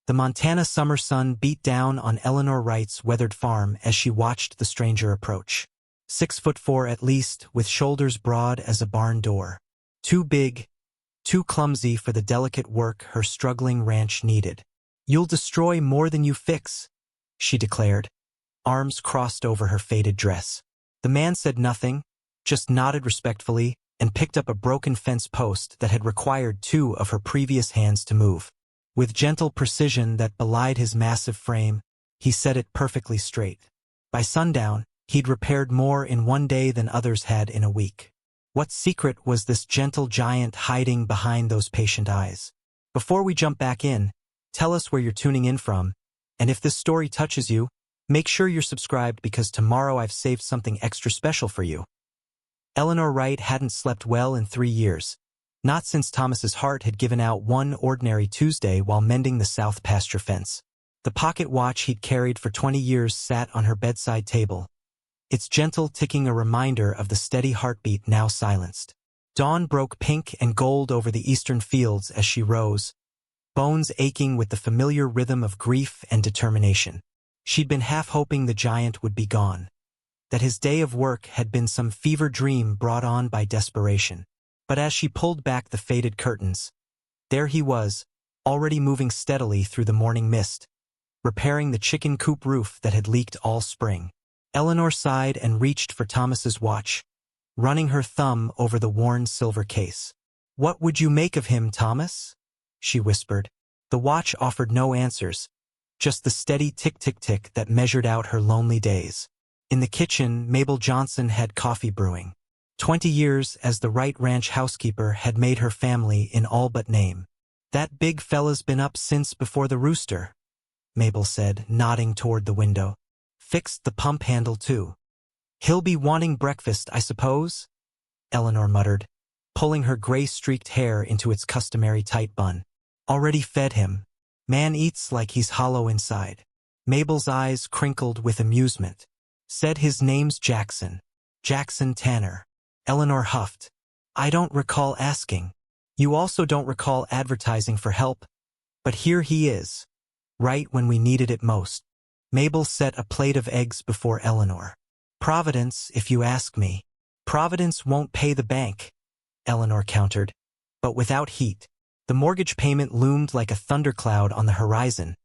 The Montana summer sun beat down on Eleanor Wright's weathered farm as she watched the stranger approach. 6'4" at least, with shoulders broad as a barn door. Too big, too clumsy for the delicate work her struggling ranch needed. "You'll destroy more than you fix," she declared, arms crossed over her faded dress. The man said nothing, just nodded respectfully and picked up a broken fence post that had required 2 of her previous hands to move. With gentle precision that belied his massive frame, he set it perfectly straight. By sundown, he'd repaired more in one day than others had in a week. What secret was this gentle giant hiding behind those patient eyes? Before we jump back in, tell us where you're tuning in from, and if this story touches you, make sure you're subscribed because tomorrow I've saved something extra special for you. Eleanor Wright hadn't slept well in 3 years. Not since Thomas's heart had given out one ordinary Tuesday while mending the south pasture fence. The pocket watch he'd carried for 20 years sat on her bedside table, its gentle ticking a reminder of the steady heartbeat now silenced. Dawn broke pink and gold over the eastern fields as she rose, bones aching with the familiar rhythm of grief and determination. She'd been half hoping the giant would be gone, that his day of work had been some fever dream brought on by desperation. But as she pulled back the faded curtains, there he was, already moving steadily through the morning mist, repairing the chicken coop roof that had leaked all spring. Eleanor sighed and reached for Thomas's watch, running her thumb over the worn silver case. "What would you make of him, Thomas?" she whispered. The watch offered no answers, just the steady tick-tick-tick that measured out her lonely days. In the kitchen, Mabel Johnson had coffee brewing. 20 years as the Wright Ranch housekeeper had made her family in all but name. "That big fella's been up since before the rooster," Mabel said, nodding toward the window. "Fixed the pump handle too." "He'll be wanting breakfast, I suppose?" Eleanor muttered, pulling her gray-streaked hair into its customary tight bun. "Already fed him. Man eats like he's hollow inside." Mabel's eyes crinkled with amusement. "Said his name's Jackson. Jackson Tanner." Eleanor huffed. "I don't recall asking. You also don't recall advertising for help, but here he is, right when we needed it most." Mabel set a plate of eggs before Eleanor. "Providence, if you ask me." "Providence won't pay the bank," Eleanor countered, but without heat. The mortgage payment loomed like a thundercloud on the horizon,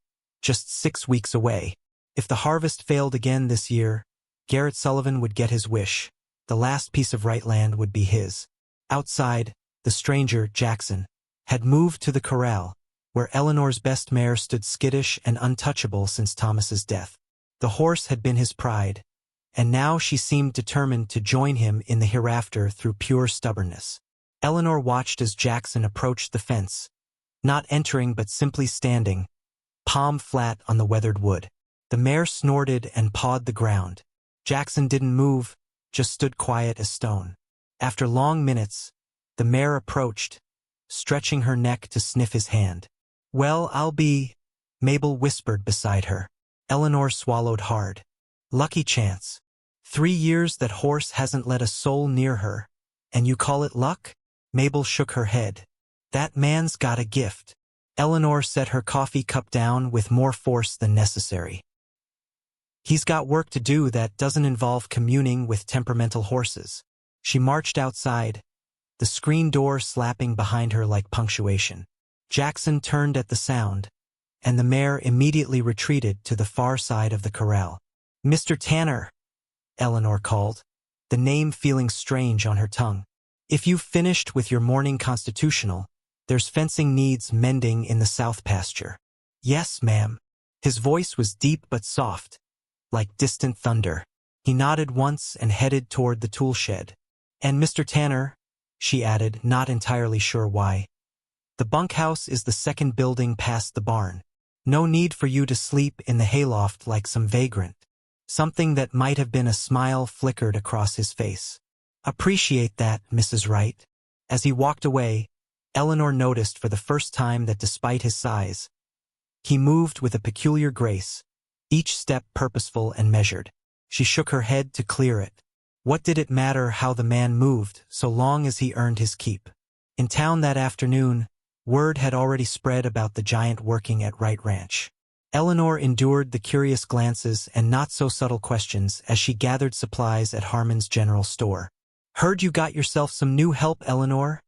just 6 weeks away. If the harvest failed again this year, Garrett Sullivan would get his wish. The last piece of Wright land would be his. Outside, the stranger, Jackson, had moved to the corral, where Eleanor's best mare stood skittish and untouchable since Thomas's death. The horse had been his pride, and now she seemed determined to join him in the hereafter through pure stubbornness. Eleanor watched as Jackson approached the fence, not entering but simply standing, palm flat on the weathered wood. The mare snorted and pawed the ground. Jackson didn't move, just stood quiet as stone. After long minutes, the mare approached, stretching her neck to sniff his hand. "Well, I'll be," Mabel whispered beside her. Eleanor swallowed hard. Lucky chance. 3 years that horse hasn't let a soul near her, and you call it luck? Mabel shook her head. "That man's got a gift." Eleanor set her coffee cup down with more force than necessary. "He's got work to do that doesn't involve communing with temperamental horses." She marched outside, the screen door slapping behind her like punctuation. Jackson turned at the sound, and the mare immediately retreated to the far side of the corral. "Mr. Tanner," Eleanor called, the name feeling strange on her tongue. "If you've finished with your morning constitutional, there's fencing needs mending in the south pasture." "Yes, ma'am." His voice was deep but soft, like distant thunder. He nodded once and headed toward the tool shed. "And Mr. Tanner," she added, not entirely sure why, "the bunkhouse is the second building past the barn. No need for you to sleep in the hayloft like some vagrant." Something that might have been a smile flickered across his face. "Appreciate that, Mrs. Wright." As he walked away, Eleanor noticed for the first time that despite his size, he moved with a peculiar grace, each step purposeful and measured. She shook her head to clear it. What did it matter how the man moved, so long as he earned his keep? In town that afternoon, Word had already spread about the giant working at Wright Ranch. Eleanor endured the curious glances and not-so-subtle questions as she gathered supplies at Harmon's general store. "Heard you got yourself some new help, Eleanor,"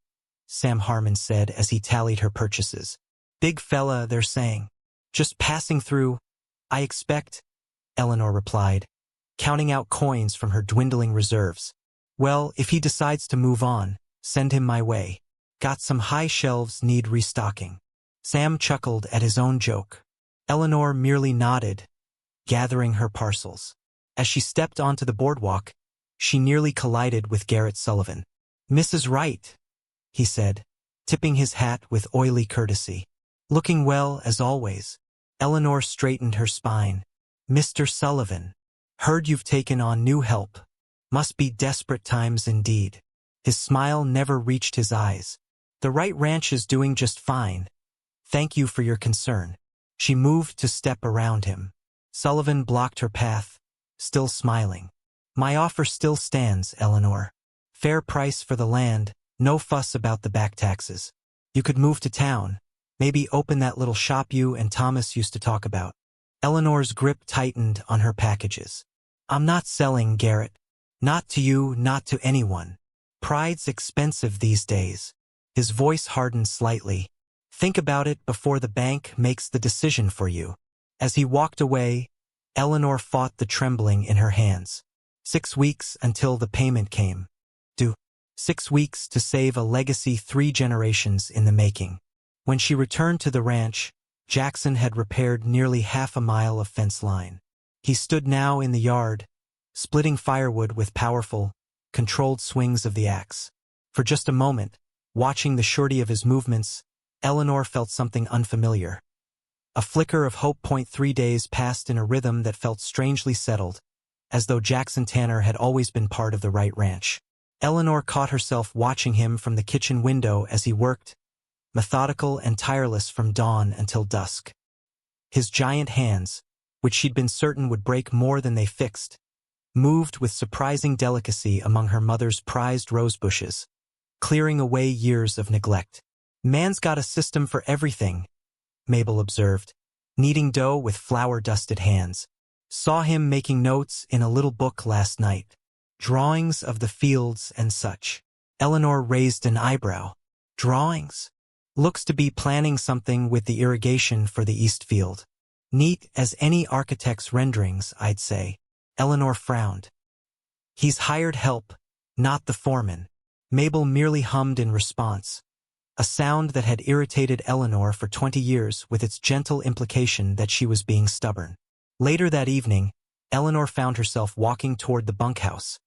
Sam Harmon said as he tallied her purchases. "Big fella, they're saying. Just passing through, I expect," Eleanor replied, counting out coins from her dwindling reserves. "Well, if he decides to move on, send him my way. Got some high shelves need restocking." Sam chuckled at his own joke. Eleanor merely nodded, gathering her parcels. As she stepped onto the boardwalk, she nearly collided with Garrett Sullivan. "Mrs. Wright," he said, tipping his hat with oily courtesy. "Looking well, as always." Eleanor straightened her spine. "Mr. Sullivan, heard you've taken on new help. Must be desperate times indeed." His smile never reached his eyes. "The Wright Ranch is doing just fine. Thank you for your concern." She moved to step around him. Sullivan blocked her path, still smiling. "My offer still stands, Eleanor. Fair price for the land, no fuss about the back taxes. You could move to town, maybe open that little shop you and Thomas used to talk about." Eleanor's grip tightened on her packages. "I'm not selling, Garrett. Not to you, not to anyone. Pride's expensive these days." His voice hardened slightly. "Think about it before the bank makes the decision for you." As he walked away, Eleanor fought the trembling in her hands. 6 weeks until the payment came. Due. 6 weeks to save a legacy 3 generations in the making. When she returned to the ranch, Jackson had repaired nearly half a mile of fence line. He stood now in the yard, splitting firewood with powerful, controlled swings of the axe. For just a moment, watching the surety of his movements, Eleanor felt something unfamiliar. A flicker of hope. 3 days passed in a rhythm that felt strangely settled, as though Jackson Tanner had always been part of the Wright Ranch. Eleanor caught herself watching him from the kitchen window as he worked, methodical and tireless from dawn until dusk. His giant hands, which she'd been certain would break more than they fixed, moved with surprising delicacy among her mother's prized rose bushes, clearing away years of neglect. "Man's got a system for everything," Mabel observed, kneading dough with flour-dusted hands. "Saw him making notes in a little book last night. Drawings of the fields and such." Eleanor raised an eyebrow. "Drawings? Looks to be planning something with the irrigation for the East Field. Neat as any architect's renderings, I'd say." Eleanor frowned. "He's hired help, not the foreman." Mabel merely hummed in response, a sound that had irritated Eleanor for 20 years with its gentle implication that she was being stubborn. Later that evening, Eleanor found herself walking toward the bunkhouse,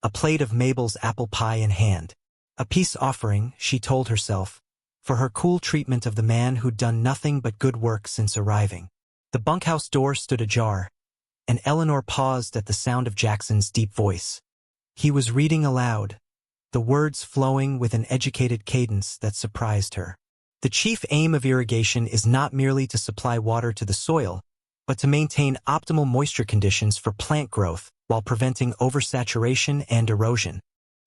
a plate of Mabel's apple pie in hand. A peace offering, she told herself, for her cool treatment of the man who'd done nothing but good work since arriving. The bunkhouse door stood ajar, and Eleanor paused at the sound of Jackson's deep voice. He was reading aloud, the words flowing with an educated cadence that surprised her. "The chief aim of irrigation is not merely to supply water to the soil, but to maintain optimal moisture conditions for plant growth while preventing oversaturation and erosion."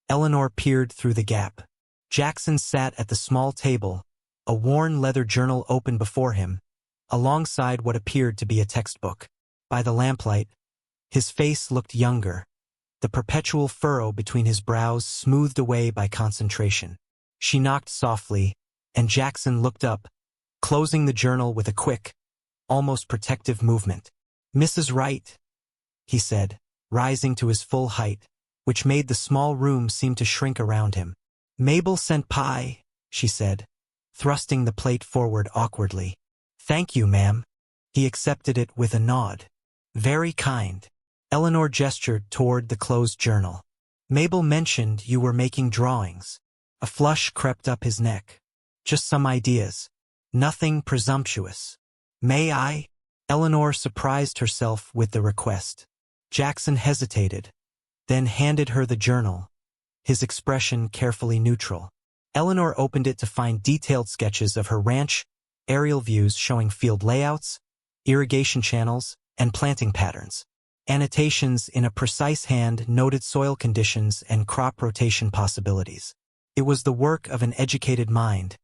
Eleanor peered through the gap. Jackson sat at the small table, a worn leather journal open before him, alongside what appeared to be a textbook. By the lamplight, his face looked younger, the perpetual furrow between his brows smoothed away by concentration. She knocked softly, and Jackson looked up, closing the journal with a quick, almost protective movement. "Mrs. Wright," he said, rising to his full height, which made the small room seem to shrink around him. "Mabel sent pie," she said, thrusting the plate forward awkwardly. "Thank you, ma'am." He accepted it with a nod. "Very kind." Eleanor gestured toward the closed journal. "Mabel mentioned you were making drawings." A flush crept up his neck. "Just some ideas. Nothing presumptuous." "May I?" Eleanor surprised herself with the request. Jackson hesitated, then handed her the journal, his expression carefully neutral. Eleanor opened it to find detailed sketches of her ranch, aerial views showing field layouts, irrigation channels, and planting patterns. Annotations in a precise hand noted soil conditions and crop rotation possibilities. It was the work of an educated mind,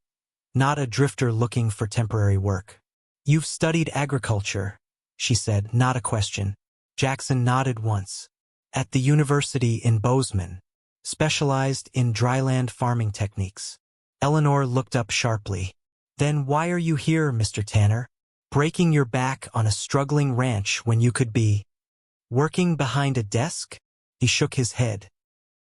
not a drifter looking for temporary work. You've studied agriculture, she said, not a question. Jackson nodded once. At the university in Bozeman, specialized in dryland farming techniques. Eleanor looked up sharply. Then why are you here, Mr. Tanner? Breaking your back on a struggling ranch when you could be working behind a desk? He shook his head.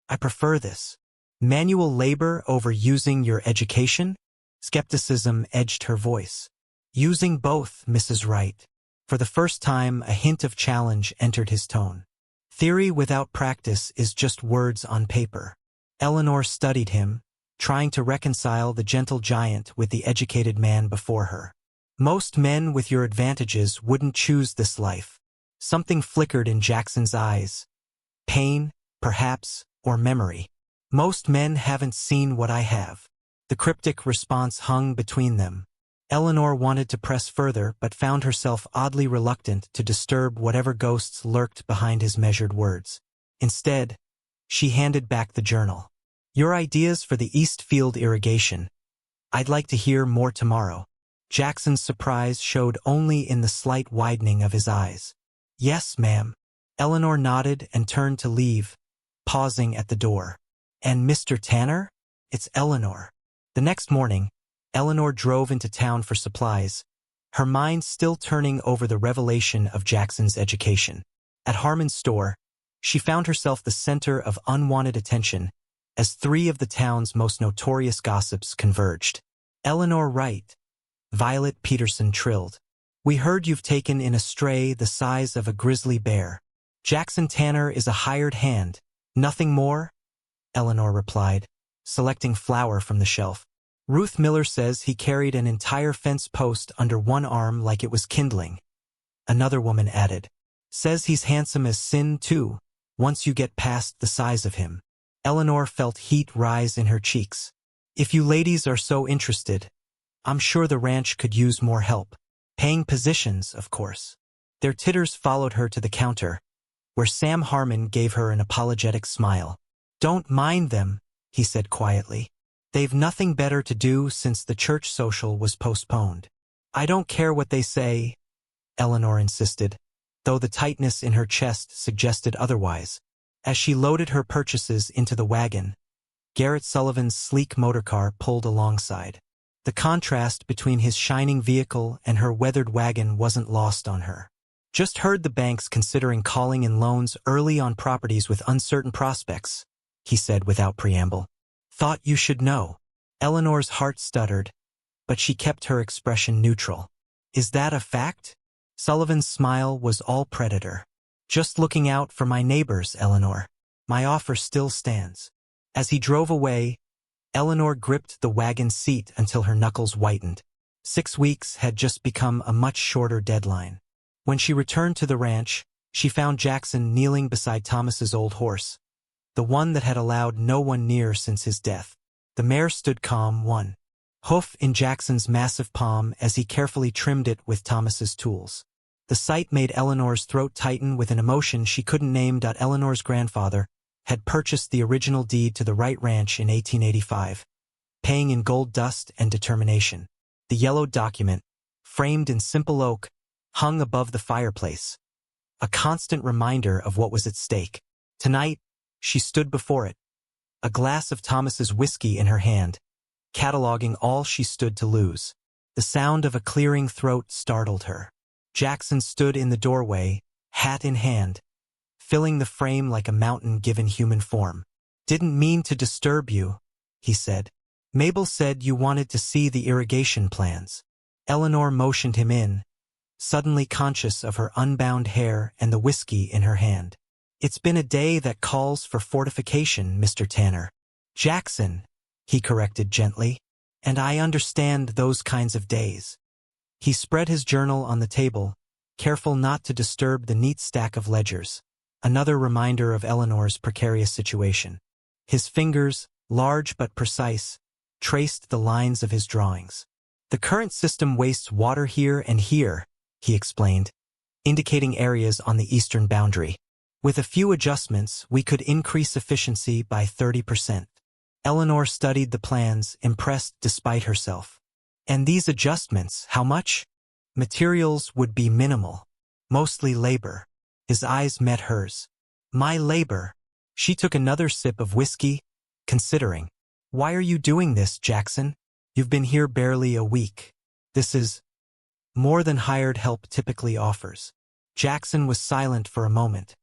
I prefer this. Manual labor over using your education? Skepticism edged her voice. Using both, Mrs. Wright. For the first time, a hint of challenge entered his tone. Theory without practice is just words on paper. Eleanor studied him, trying to reconcile the gentle giant with the educated man before her. Most men with your advantages wouldn't choose this life. Something flickered in Jackson's eyes. Pain, perhaps, or memory. Most men haven't seen what I have. The cryptic response hung between them. Eleanor wanted to press further but found herself oddly reluctant to disturb whatever ghosts lurked behind his measured words. Instead, she handed back the journal. Your ideas for the East Field irrigation. I'd like to hear more tomorrow. Jackson's surprise showed only in the slight widening of his eyes. Yes, ma'am. Eleanor nodded and turned to leave, pausing at the door. And Mr. Tanner? It's Eleanor. The next morning, Eleanor drove into town for supplies, her mind still turning over the revelation of Jackson's education. At Harmon's store, she found herself the center of unwanted attention as three of the town's most notorious gossips converged. Eleanor Wright, Violet Peterson trilled. We heard you've taken in a stray the size of a grizzly bear. Jackson Tanner is a hired hand, nothing more? Eleanor replied, selecting flour from the shelf. Ruth Miller says he carried an entire fence post under one arm like it was kindling. Another woman added. Says he's handsome as sin, too, once you get past the size of him. Eleanor felt heat rise in her cheeks. If you ladies are so interested, I'm sure the ranch could use more help. Paying positions, of course. Their titters followed her to the counter, where Sam Harmon gave her an apologetic smile. Don't mind them, he said quietly. They've nothing better to do since the church social was postponed. I don't care what they say, Eleanor insisted, though the tightness in her chest suggested otherwise. As she loaded her purchases into the wagon, Garrett Sullivan's sleek motorcar pulled alongside. The contrast between his shining vehicle and her weathered wagon wasn't lost on her. Just heard the bank's considering calling in loans early on properties with uncertain prospects, he said without preamble. Thought you should know. Eleanor's heart stuttered, but she kept her expression neutral. Is that a fact? Sullivan's smile was all predator. Just looking out for my neighbors, Eleanor. My offer still stands. As he drove away, Eleanor gripped the wagon seat until her knuckles whitened. 6 weeks had just become a much shorter deadline. When she returned to the ranch, she found Jackson kneeling beside Thomas's old horse, the one that had allowed no one near since his death. The mare stood calm, one hoof in Jackson's massive palm as he carefully trimmed it with Thomas's tools. The sight made Eleanor's throat tighten with an emotion she couldn't name. Eleanor's grandfather had purchased the original deed to the Wright Ranch in 1885, paying in gold dust and determination. The yellowed document, framed in simple oak, hung above the fireplace, a constant reminder of what was at stake. Tonight, she stood before it, a glass of Thomas's whiskey in her hand, cataloging all she stood to lose. The sound of a clearing throat startled her. Jackson stood in the doorway, hat in hand, filling the frame like a mountain given human form. Didn't mean to disturb you, he said. Mabel said you wanted to see the irrigation plans. Eleanor motioned him in, suddenly conscious of her unbound hair and the whiskey in her hand. It's been a day that calls for fortification, Mr. Tanner. Jackson, he corrected gently, and I understand those kinds of days. He spread his journal on the table, careful not to disturb the neat stack of ledgers, another reminder of Eleanor's precarious situation. His fingers, large but precise, traced the lines of his drawings. The current system wastes water here and here, he explained, indicating areas on the eastern boundary. With a few adjustments, we could increase efficiency by 30%. Eleanor studied the plans, impressed despite herself. And these adjustments, how much? Materials would be minimal. Mostly labor. His eyes met hers. My labor. She took another sip of whiskey, considering. Why are you doing this, Jackson? You've been here barely a week. This is more than hired help typically offers. Jackson was silent for a moment,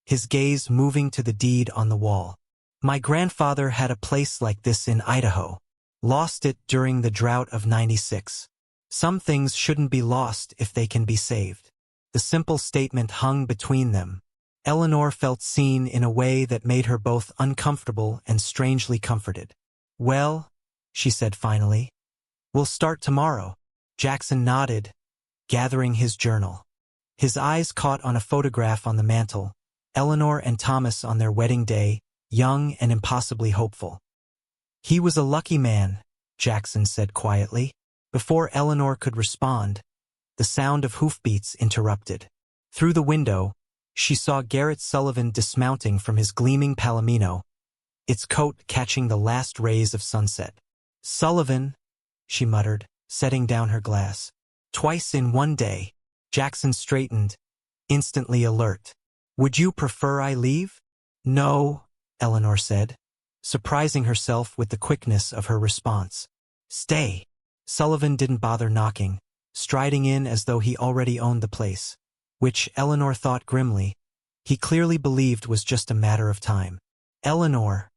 his gaze moving to the deed on the wall. My grandfather had a place like this in Idaho. Lost it during the drought of '96. Some things shouldn't be lost if they can be saved. The simple statement hung between them. Eleanor felt seen in a way that made her both uncomfortable and strangely comforted. Well, she said finally, we'll start tomorrow. Jackson nodded, gathering his journal. His eyes caught on a photograph on the mantel, Eleanor and Thomas on their wedding day, young and impossibly hopeful. He was a lucky man, Jackson said quietly. Before Eleanor could respond, the sound of hoofbeats interrupted. Through the window, she saw Garrett Sullivan dismounting from his gleaming palomino, its coat catching the last rays of sunset. Sullivan, she muttered, setting down her glass. Twice in one day. Jackson straightened, instantly alert. Would you prefer I leave? No, Eleanor said, surprising herself with the quickness of her response. Stay. Sullivan didn't bother knocking, striding in as though he already owned the place, which Eleanor thought grimly, he clearly believed was just a matter of time. Eleanor,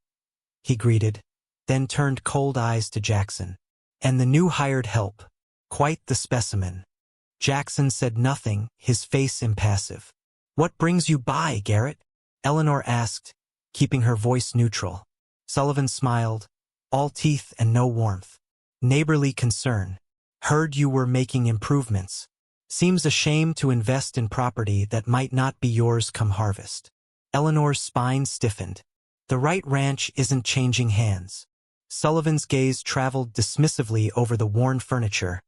he greeted, then turned cold eyes to Jackson. And the new hired help. Quite the specimen. Jackson said nothing, his face impassive. What brings you by, Garrett? Eleanor asked, keeping her voice neutral. Sullivan smiled, all teeth and no warmth. Neighborly concern. Heard you were making improvements. Seems a shame to invest in property that might not be yours come harvest. Eleanor's spine stiffened. The right ranch isn't changing hands. Sullivan's gaze traveled dismissively over the worn furniture,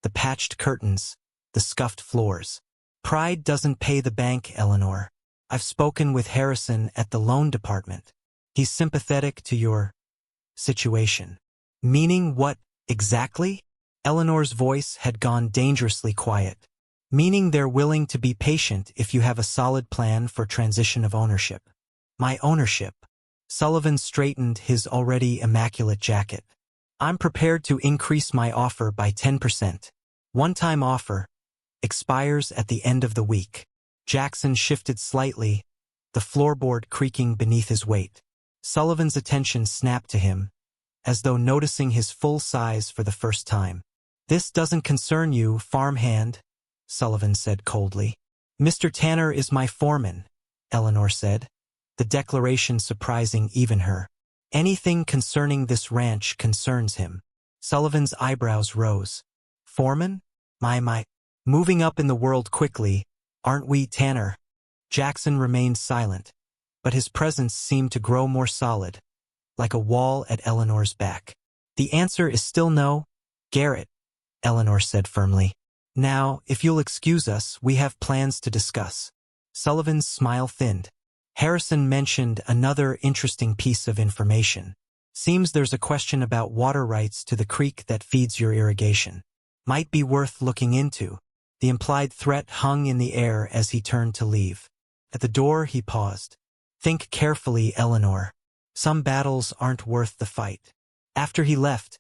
the patched curtains, the scuffed floors. Pride doesn't pay the bank, Eleanor. I've spoken with Harrison at the loan department. He's sympathetic to your situation. Meaning what, exactly? Eleanor's voice had gone dangerously quiet. Meaning they're willing to be patient if you have a solid plan for transition of ownership. My ownership. Sullivan straightened his already immaculate jacket. I'm prepared to increase my offer by 10%. One-time offer. Expires at the end of the week. Jackson shifted slightly, the floorboard creaking beneath his weight. Sullivan's attention snapped to him, as though noticing his full size for the first time. This doesn't concern you, farmhand, Sullivan said coldly. Mr. Tanner is my foreman, Eleanor said, the declaration surprising even her. Anything concerning this ranch concerns him. Sullivan's eyebrows rose. Foreman? My. Moving up in the world quickly, aren't we, Tanner? Jackson remained silent, but his presence seemed to grow more solid, like a wall at Eleanor's back. The answer is still no, Garrett, Eleanor said firmly. Now, if you'll excuse us, we have plans to discuss. Sullivan's smile thinned. Harrison mentioned another interesting piece of information. Seems there's a question about water rights to the creek that feeds your irrigation. Might be worth looking into. The implied threat hung in the air as he turned to leave. At the door, he paused. Think carefully, Eleanor. Some battles aren't worth the fight. After he left,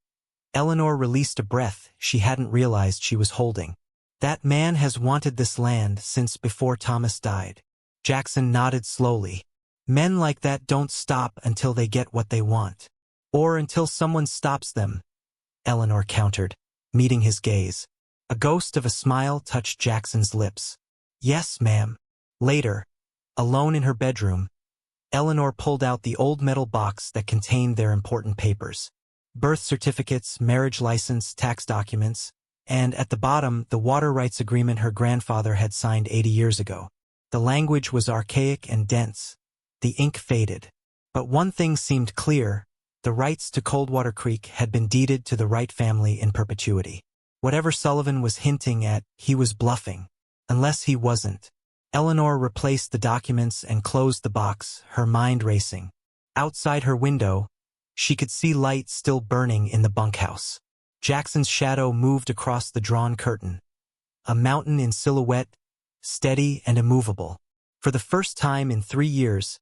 Eleanor released a breath she hadn't realized she was holding. That man has wanted this land since before Thomas died. Jackson nodded slowly. Men like that don't stop until they get what they want. Or until someone stops them, Eleanor countered, meeting his gaze. A ghost of a smile touched Jackson's lips. Yes, ma'am. Later, alone in her bedroom, Eleanor pulled out the old metal box that contained their important papers. Birth certificates, marriage license, tax documents, and at the bottom, the water rights agreement her grandfather had signed 80 years ago. The language was archaic and dense. The ink faded. But one thing seemed clear. The rights to Coldwater Creek had been deeded to the Wright family in perpetuity. Whatever Sullivan was hinting at, he was bluffing. Unless he wasn't. Eleanor replaced the documents and closed the box, her mind racing. Outside her window, she could see light still burning in the bunkhouse. Jackson's shadow moved across the drawn curtain. A mountain in silhouette, steady and immovable. For the first time in 3 years,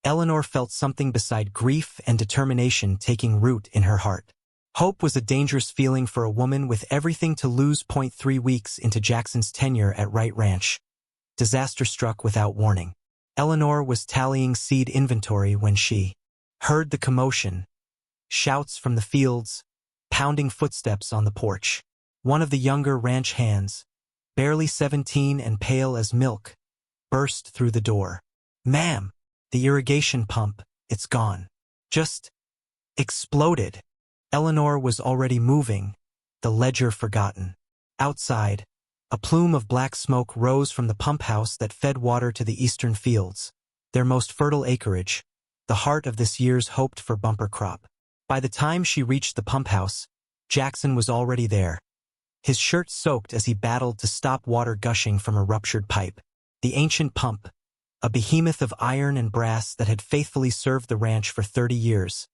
Eleanor felt something beside grief and determination taking root in her heart. Hope was a dangerous feeling for a woman with everything to lose. 3 weeks into Jackson's tenure at Wright Ranch, disaster struck without warning. Eleanor was tallying seed inventory when she heard the commotion, shouts from the fields, pounding footsteps on the porch. One of the younger ranch hands, barely 17 and pale as milk, burst through the door. "Ma'am, the irrigation pump, it's gone. Just exploded." Eleanor was already moving, the ledger forgotten. Outside, a plume of black smoke rose from the pump house that fed water to the eastern fields, their most fertile acreage, the heart of this year's hoped-for bumper crop. By the time she reached the pump house, Jackson was already there, his shirt soaked as he battled to stop water gushing from a ruptured pipe. The ancient pump, a behemoth of iron and brass that had faithfully served the ranch for 30 years,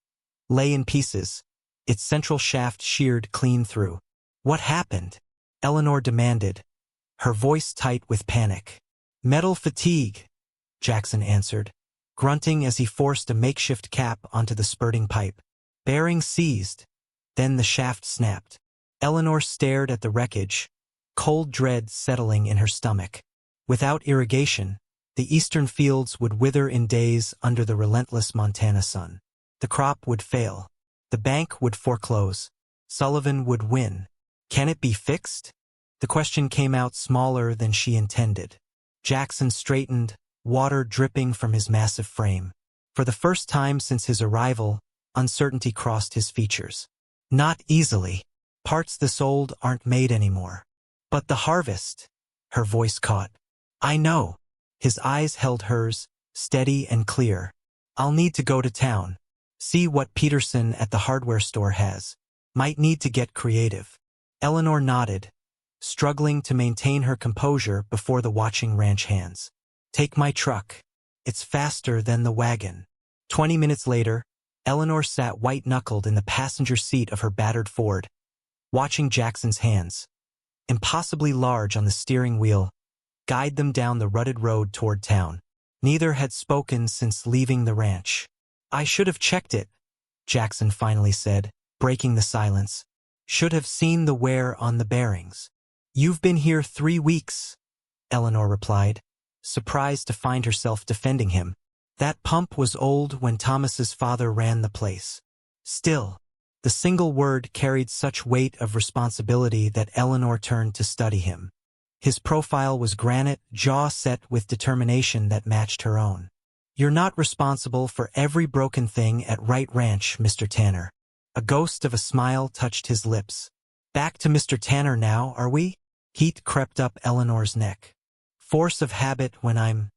lay in pieces, its central shaft sheared clean through. "What happened?" Eleanor demanded, her voice tight with panic. "Metal fatigue," Jackson answered, grunting as he forced a makeshift cap onto the spurting pipe. "Bearing seized." Then the shaft snapped. Eleanor stared at the wreckage, cold dread settling in her stomach. Without irrigation, the eastern fields would wither in days under the relentless Montana sun. The crop would fail. The bank would foreclose. Sullivan would win. Can it be fixed? The question came out smaller than she intended. Jackson straightened, water dripping from his massive frame. For the first time since his arrival, uncertainty crossed his features. "Not easily. Parts this old aren't made anymore." "But the harvest," her voice caught. "I know." His eyes held hers, steady and clear. "I'll need to go to town. See what Peterson at the hardware store has. Might need to get creative." Eleanor nodded, struggling to maintain her composure before the watching ranch hands. "Take my truck. It's faster than the wagon." 20 minutes later, Eleanor sat white-knuckled in the passenger seat of her battered Ford, watching Jackson's hands, impossibly large on the steering wheel, guide them down the rutted road toward town. Neither had spoken since leaving the ranch. "I should have checked it," Jackson finally said, breaking the silence. "Should have seen the wear on the bearings." "You've been here 3 weeks," Eleanor replied, surprised to find herself defending him. That pump was old when Thomas's father ran the place. Still, the single word carried such weight of responsibility that Eleanor turned to study him. His profile was granite, jaw set with determination that matched her own. "You're not responsible for every broken thing at Wright Ranch, Mr. Tanner." A ghost of a smile touched his lips. "Back to Mr. Tanner now, are we?" Heat crept up Eleanor's neck. "Force of habit when I'm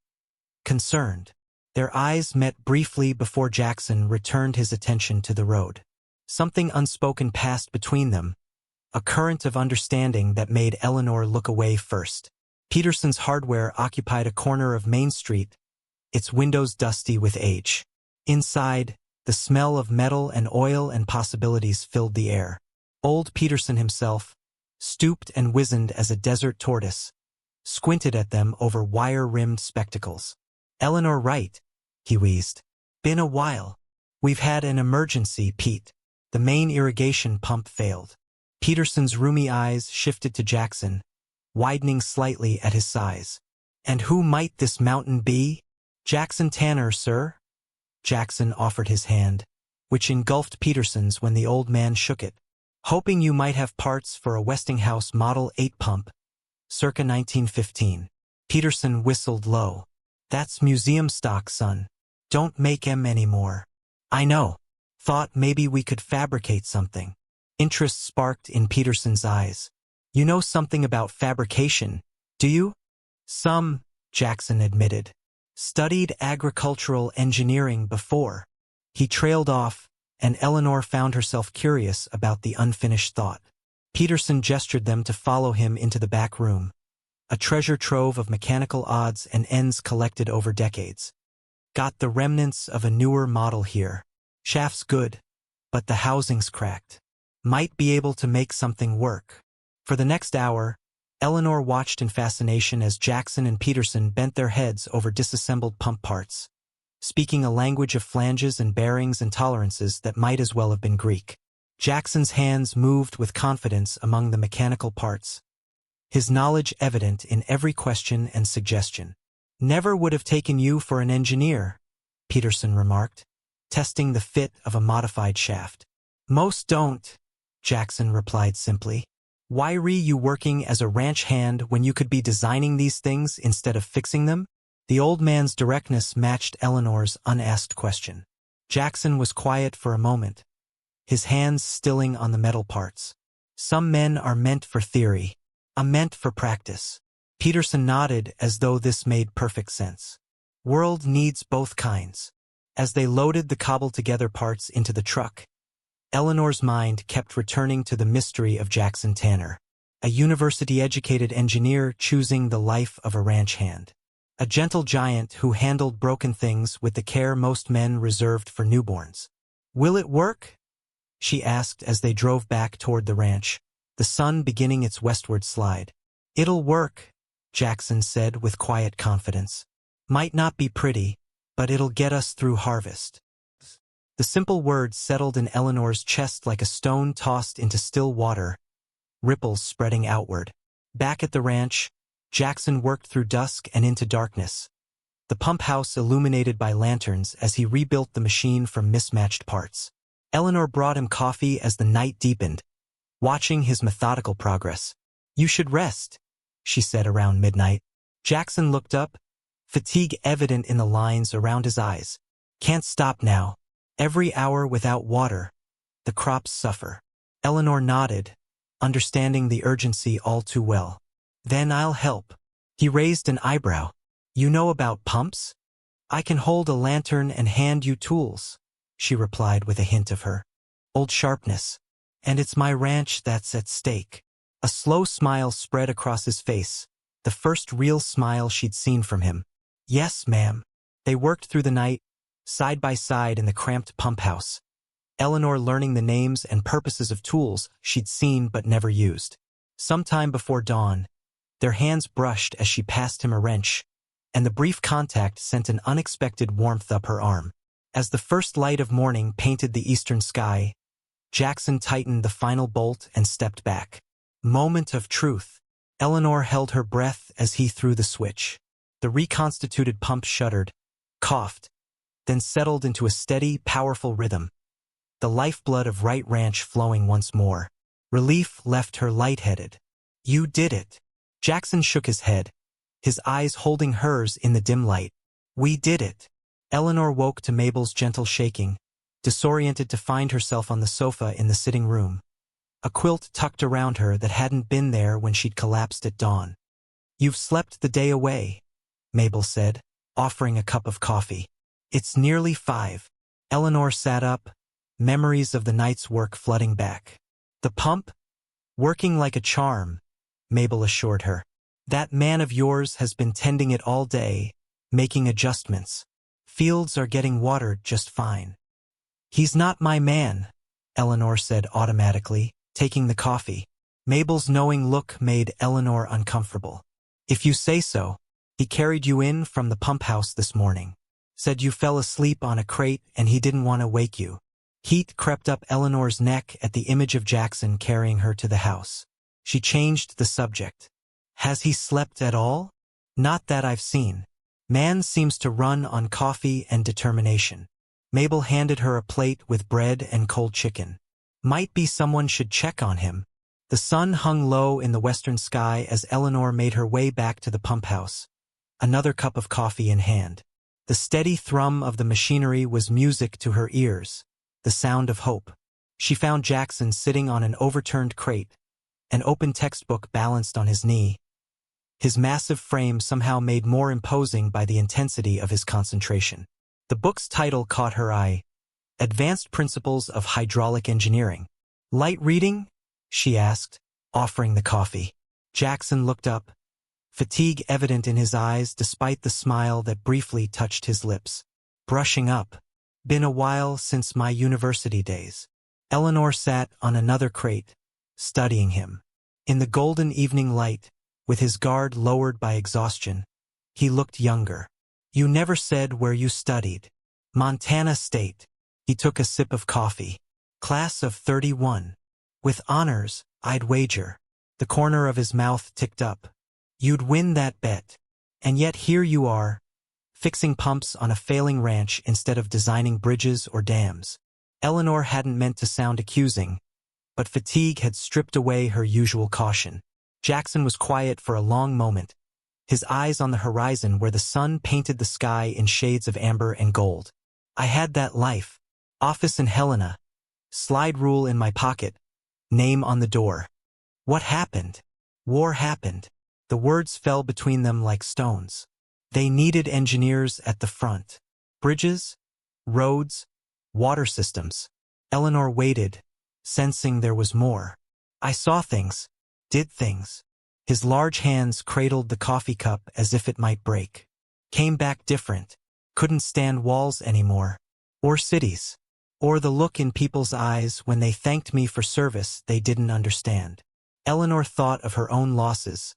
concerned." Their eyes met briefly before Jackson returned his attention to the road. Something unspoken passed between them, a current of understanding that made Eleanor look away first. Peterson's Hardware occupied a corner of Main Street, its windows dusty with age. Inside, the smell of metal and oil and possibilities filled the air. Old Peterson himself, stooped and wizened as a desert tortoise, squinted at them over wire-rimmed spectacles. "Eleanor Wright," he wheezed. "Been a while. We've had an emergency, Pete. The main irrigation pump failed." Peterson's roomy eyes shifted to Jackson, widening slightly at his size. "And who might this mountain be?" "Jackson Tanner, sir." Jackson offered his hand, which engulfed Peterson's when the old man shook it. "Hoping you might have parts for a Westinghouse Model 8 pump, circa 1915. Peterson whistled low. "That's museum stock, son. Don't make 'em anymore." "I know. Thought maybe we could fabricate something." Interest sparked in Peterson's eyes. "You know something about fabrication, do you?" "Some," Jackson admitted. "Studied agricultural engineering before." He trailed off, and Eleanor found herself curious about the unfinished thought. Peterson gestured them to follow him into the back room, a treasure trove of mechanical odds and ends collected over decades. "Got the remnants of a newer model here. Shaft's good, but the housing's cracked. Might be able to make something work. For the next hour, Eleanor watched in fascination as Jackson and Peterson bent their heads over disassembled pump parts, speaking a language of flanges and bearings and tolerances that might as well have been Greek. Jackson's hands moved with confidence among the mechanical parts, his knowledge evident in every question and suggestion. "Never would have taken you for an engineer," Peterson remarked, testing the fit of a modified shaft. "Most don't," Jackson replied simply. "Why re you working as a ranch hand when you could be designing these things instead of fixing them?" The old man's directness matched Eleanor's unasked question. Jackson was quiet for a moment, his hands stilling on the metal parts. "Some men are meant for theory. I'm meant for practice." Peterson nodded as though this made perfect sense. World needs both kinds. As they loaded the cobbled-together parts into the truck, Eleanor's mind kept returning to the mystery of Jackson Tanner, a university-educated engineer choosing the life of a ranch hand. A gentle giant who handled broken things with the care most men reserved for newborns. "Will it work?" she asked as they drove back toward the ranch, the sun beginning its westward slide. "It'll work," Jackson said with quiet confidence. "Might not be pretty, but it'll get us through harvest." The simple words settled in Eleanor's chest like a stone tossed into still water, ripples spreading outward. Back at the ranch, Jackson worked through dusk and into darkness, the pump house illuminated by lanterns as he rebuilt the machine from mismatched parts. Eleanor brought him coffee as the night deepened, watching his methodical progress. "You should rest," she said around midnight. Jackson looked up, fatigue evident in the lines around his eyes. "Can't stop now. Every hour without water, the crops suffer." Eleanor nodded, understanding the urgency all too well. "Then I'll help." He raised an eyebrow. "You know about pumps?" "I can hold a lantern and hand you tools," she replied with a hint of her old sharpness. "And it's my ranch that's at stake." A slow smile spread across his face, the first real smile she'd seen from him. "Yes, ma'am." They worked through the night, side by side in the cramped pump house, Eleanor learning the names and purposes of tools she'd seen but never used. Sometime before dawn, their hands brushed as she passed him a wrench, and the brief contact sent an unexpected warmth up her arm. As the first light of morning painted the eastern sky, Jackson tightened the final bolt and stepped back. Moment of truth. Eleanor held her breath as he threw the switch. The reconstituted pump shuddered, coughed, then settled into a steady, powerful rhythm, the lifeblood of Wright Ranch flowing once more. Relief left her lightheaded. "You did it." Jackson shook his head, his eyes holding hers in the dim light. "We did it." Eleanor woke to Mabel's gentle shaking, disoriented to find herself on the sofa in the sitting room, a quilt tucked around her that hadn't been there when she'd collapsed at dawn. "You've slept the day away," Mabel said, offering a cup of coffee. "It's nearly 5. Eleanor sat up, memories of the night's work flooding back. "The pump? Working like a charm," Mabel assured her. "That man of yours has been tending it all day, making adjustments. Fields are getting watered just fine." "He's not my man," Eleanor said automatically, taking the coffee. Mabel's knowing look made Eleanor uncomfortable. "If you say so. He carried you in from the pump house this morning. Said you fell asleep on a crate and he didn't want to wake you." Heat crept up Eleanor's neck at the image of Jackson carrying her to the house. She changed the subject. "Has he slept at all?" "Not that I've seen. Man seems to run on coffee and determination." Mabel handed her a plate with bread and cold chicken. "Might be someone should check on him." The sun hung low in the western sky as Eleanor made her way back to the pump house, another cup of coffee in hand. The steady thrum of the machinery was music to her ears, the sound of hope. She found Jackson sitting on an overturned crate, an open textbook balanced on his knee, his massive frame somehow made more imposing by the intensity of his concentration. The book's title caught her eye, Advanced Principles of Hydraulic Engineering. "Light reading?" she asked, offering the coffee. Jackson looked up, fatigue evident in his eyes despite the smile that briefly touched his lips. "Brushing up. Been a while since my university days." Eleanor sat on another crate, studying him. In the golden evening light, with his guard lowered by exhaustion, he looked younger. You never said where you studied. Montana State. He took a sip of coffee. Class of 31. With honors, I'd wager. The corner of his mouth ticked up. You'd win that bet. And yet here you are, fixing pumps on a failing ranch instead of designing bridges or dams. Eleanor hadn't meant to sound accusing, but fatigue had stripped away her usual caution. Jackson was quiet for a long moment, his eyes on the horizon where the sun painted the sky in shades of amber and gold. I had that life. Office in Helena. Slide rule in my pocket. Name on the door. What happened? War happened. The words fell between them like stones. They needed engineers at the front. Bridges, roads, water systems. Eleanor waited, sensing there was more. I saw things, did things. His large hands cradled the coffee cup as if it might break. Came back different. Couldn't stand walls anymore. Or cities. Or the look in people's eyes when they thanked me for service they didn't understand. Eleanor thought of her own losses,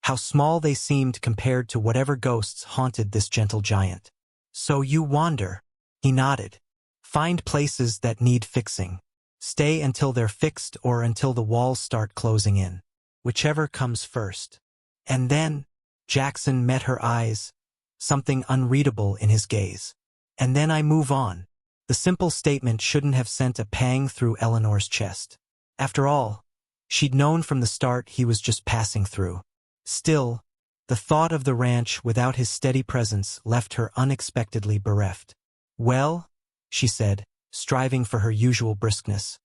how small they seemed compared to whatever ghosts haunted this gentle giant. So you wander. He nodded. Find places that need fixing. Stay until they're fixed or until the walls start closing in. Whichever comes first. And then, Jackson met her eyes, something unreadable in his gaze. And then I move on. The simple statement shouldn't have sent a pang through Eleanor's chest. After all, she'd known from the start he was just passing through. Still, the thought of the ranch without his steady presence left her unexpectedly bereft. Well, she said, striving for her usual briskness.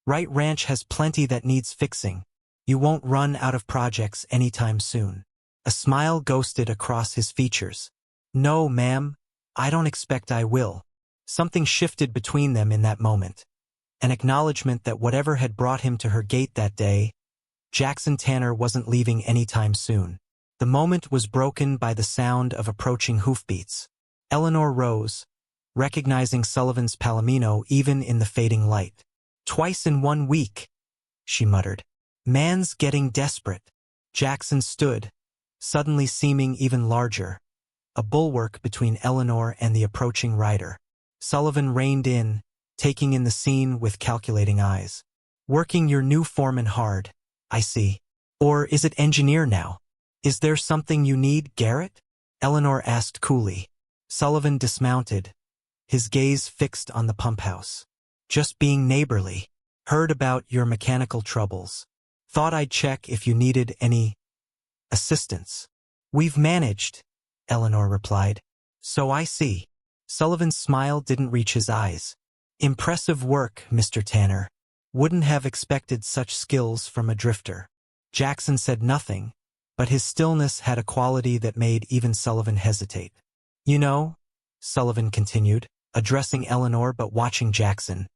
Wright Ranch has plenty that needs fixing. You won't run out of projects anytime soon. A smile ghosted across his features. No, ma'am, I don't expect I will. Something shifted between them in that moment. An acknowledgement that whatever had brought him to her gate that day, Jackson Tanner wasn't leaving anytime soon. The moment was broken by the sound of approaching hoofbeats. Eleanor rose, recognizing Sullivan's Palomino even in the fading light. Twice in 1 week, she muttered. Man's getting desperate. Jackson stood, suddenly seeming even larger, a bulwark between Eleanor and the approaching rider. Sullivan reined in, taking in the scene with calculating eyes. Working your new foreman hard, I see. Or is it engineer now? Is there something you need, Garrett? Eleanor asked coolly. Sullivan dismounted, his gaze fixed on the pump house. Just being neighborly. Heard about your mechanical troubles. Thought I'd check if you needed any assistance. We've managed, Eleanor replied. So I see. Sullivan's smile didn't reach his eyes. Impressive work, Mr. Tanner. Wouldn't have expected such skills from a drifter. Jackson said nothing, but his stillness had a quality that made even Sullivan hesitate. You know, Sullivan continued, addressing Eleanor but watching Jackson.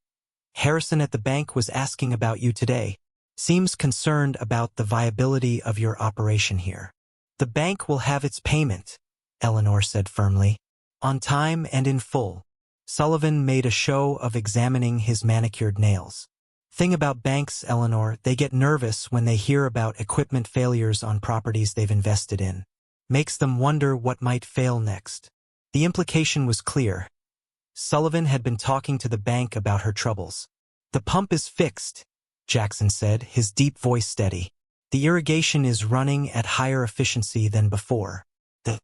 Harrison at the bank was asking about you today. Seems concerned about the viability of your operation here. The bank will have its payment, Eleanor said firmly. On time and in full. Sullivan made a show of examining his manicured nails. Thing about banks, Eleanor, they get nervous when they hear about equipment failures on properties they've invested in. Makes them wonder what might fail next. The implication was clear. Sullivan had been talking to the bank about her troubles. The pump is fixed, Jackson said, his deep voice steady. The irrigation is running at higher efficiency than before. The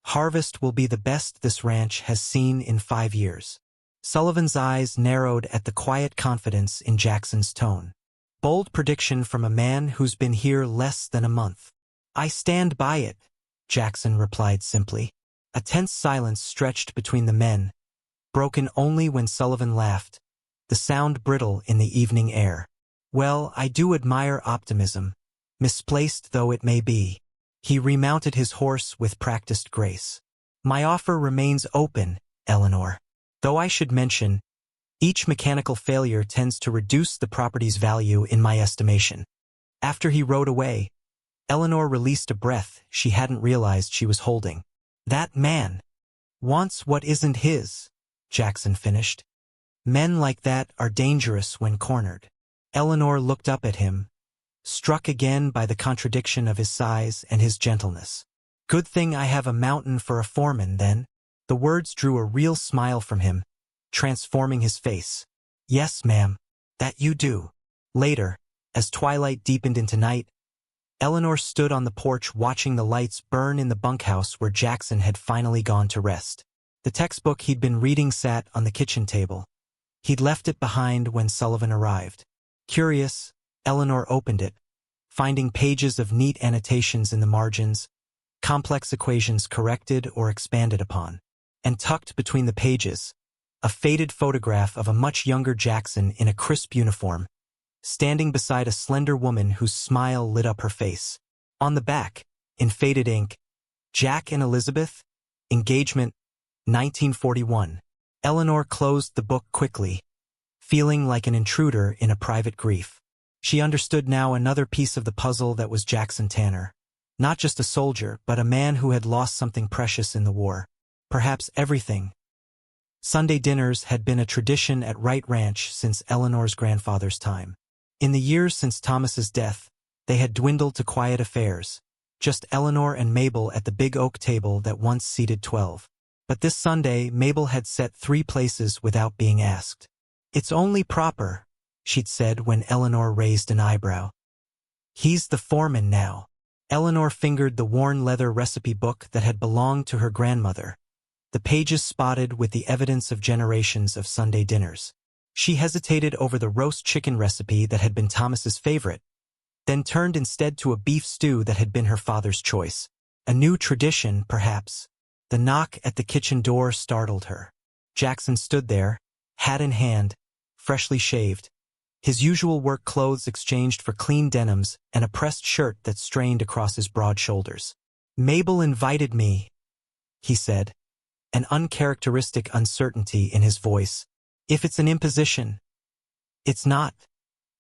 harvest will be the best this ranch has seen in 5 years. Sullivan's eyes narrowed at the quiet confidence in Jackson's tone. Bold prediction from a man who's been here less than a month. I stand by it, Jackson replied simply. A tense silence stretched between the men, broken only when Sullivan laughed, the sound brittle in the evening air. Well, I do admire optimism, misplaced though it may be. He remounted his horse with practiced grace. My offer remains open, Eleanor. Though I should mention, each mechanical failure tends to reduce the property's value in my estimation. After he rode away, Eleanor released a breath she hadn't realized she was holding. That man wants what isn't his, Jackson finished. Men like that are dangerous when cornered. Eleanor looked up at him, struck again by the contradiction of his size and his gentleness. Good thing I have a mountain for a foreman, then. The words drew a real smile from him, transforming his face. Yes, ma'am, that you do. Later, as twilight deepened into night, Eleanor stood on the porch watching the lights burn in the bunkhouse where Jackson had finally gone to rest. The textbook he'd been reading sat on the kitchen table. He'd left it behind when Sullivan arrived. Curious, Eleanor opened it, finding pages of neat annotations in the margins, complex equations corrected or expanded upon. And tucked between the pages, a faded photograph of a much younger Jackson in a crisp uniform, standing beside a slender woman whose smile lit up her face. On the back, in faded ink, Jack and Elizabeth, engagement, 1941. Eleanor closed the book quickly, feeling like an intruder in a private grief. She understood now another piece of the puzzle that was Jackson Tanner. Not just a soldier, but a man who had lost something precious in the war. Perhaps everything. Sunday dinners had been a tradition at Wright Ranch since Eleanor's grandfather's time. In the years since Thomas's death, they had dwindled to quiet affairs, just Eleanor and Mabel at the big oak table that once seated 12. But this Sunday, Mabel had set 3 places without being asked. It's only proper, she'd said when Eleanor raised an eyebrow. He's the foreman now. Eleanor fingered the worn leather recipe book that had belonged to her grandmother, the pages spotted with the evidence of generations of Sunday dinners. She hesitated over the roast chicken recipe that had been Thomas's favorite, then turned instead to a beef stew that had been her father's choice. A new tradition, perhaps. The knock at the kitchen door startled her. Jackson stood there, hat in hand, freshly shaved, his usual work clothes exchanged for clean denims and a pressed shirt that strained across his broad shoulders. "Mabel invited me," he said, an uncharacteristic uncertainty in his voice. "If it's an imposition." "It's not,"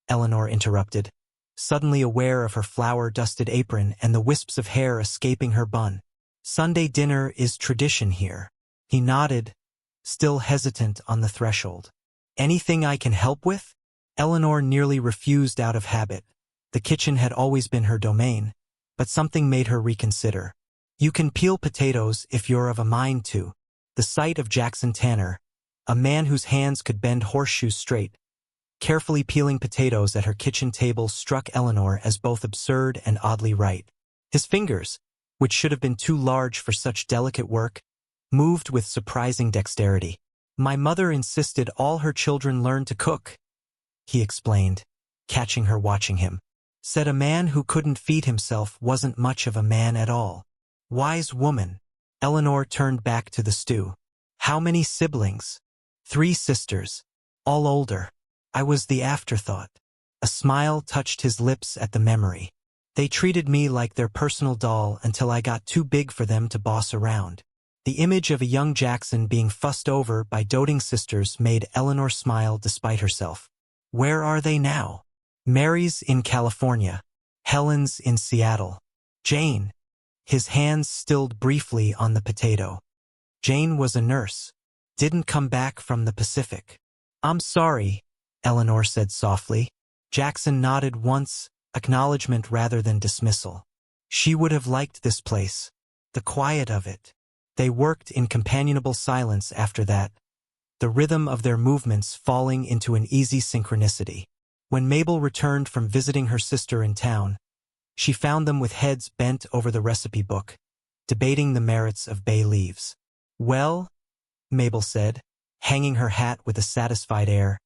Eleanor interrupted, suddenly aware of her flour-dusted apron and the wisps of hair escaping her bun. "Sunday dinner is tradition here." He nodded, still hesitant on the threshold. "Anything I can help with?" Eleanor nearly refused out of habit. The kitchen had always been her domain, but something made her reconsider. "You can peel potatoes if you're of a mind to." The sight of Jackson Tanner, a man whose hands could bend horseshoes straight, carefully peeling potatoes at her kitchen table struck Eleanor as both absurd and oddly right. His fingers, which should have been too large for such delicate work, moved with surprising dexterity. "My mother insisted all her children learn to cook," he explained, catching her watching him. "Said a man who couldn't feed himself wasn't much of a man at all." Wise woman. Eleanor turned back to the stew. "How many siblings?" "3 sisters. All older. I was the afterthought." A smile touched his lips at the memory. "They treated me like their personal doll until I got too big for them to boss around." The image of a young Jackson being fussed over by doting sisters made Eleanor smile despite herself. "Where are they now?" "Mary's in California. Helen's in Seattle. Jane." His hands stilled briefly on the potato. "Jane was a nurse. Didn't come back from the Pacific." "I'm sorry," Eleanor said softly. Jackson nodded once, acknowledgement rather than dismissal. She would have liked this place. The quiet of it. They worked in companionable silence after that, the rhythm of their movements falling into an easy synchronicity. When Mabel returned from visiting her sister in town, she found them with heads bent over the recipe book, debating the merits of bay leaves. "Well," Mabel said, hanging her hat with a satisfied air,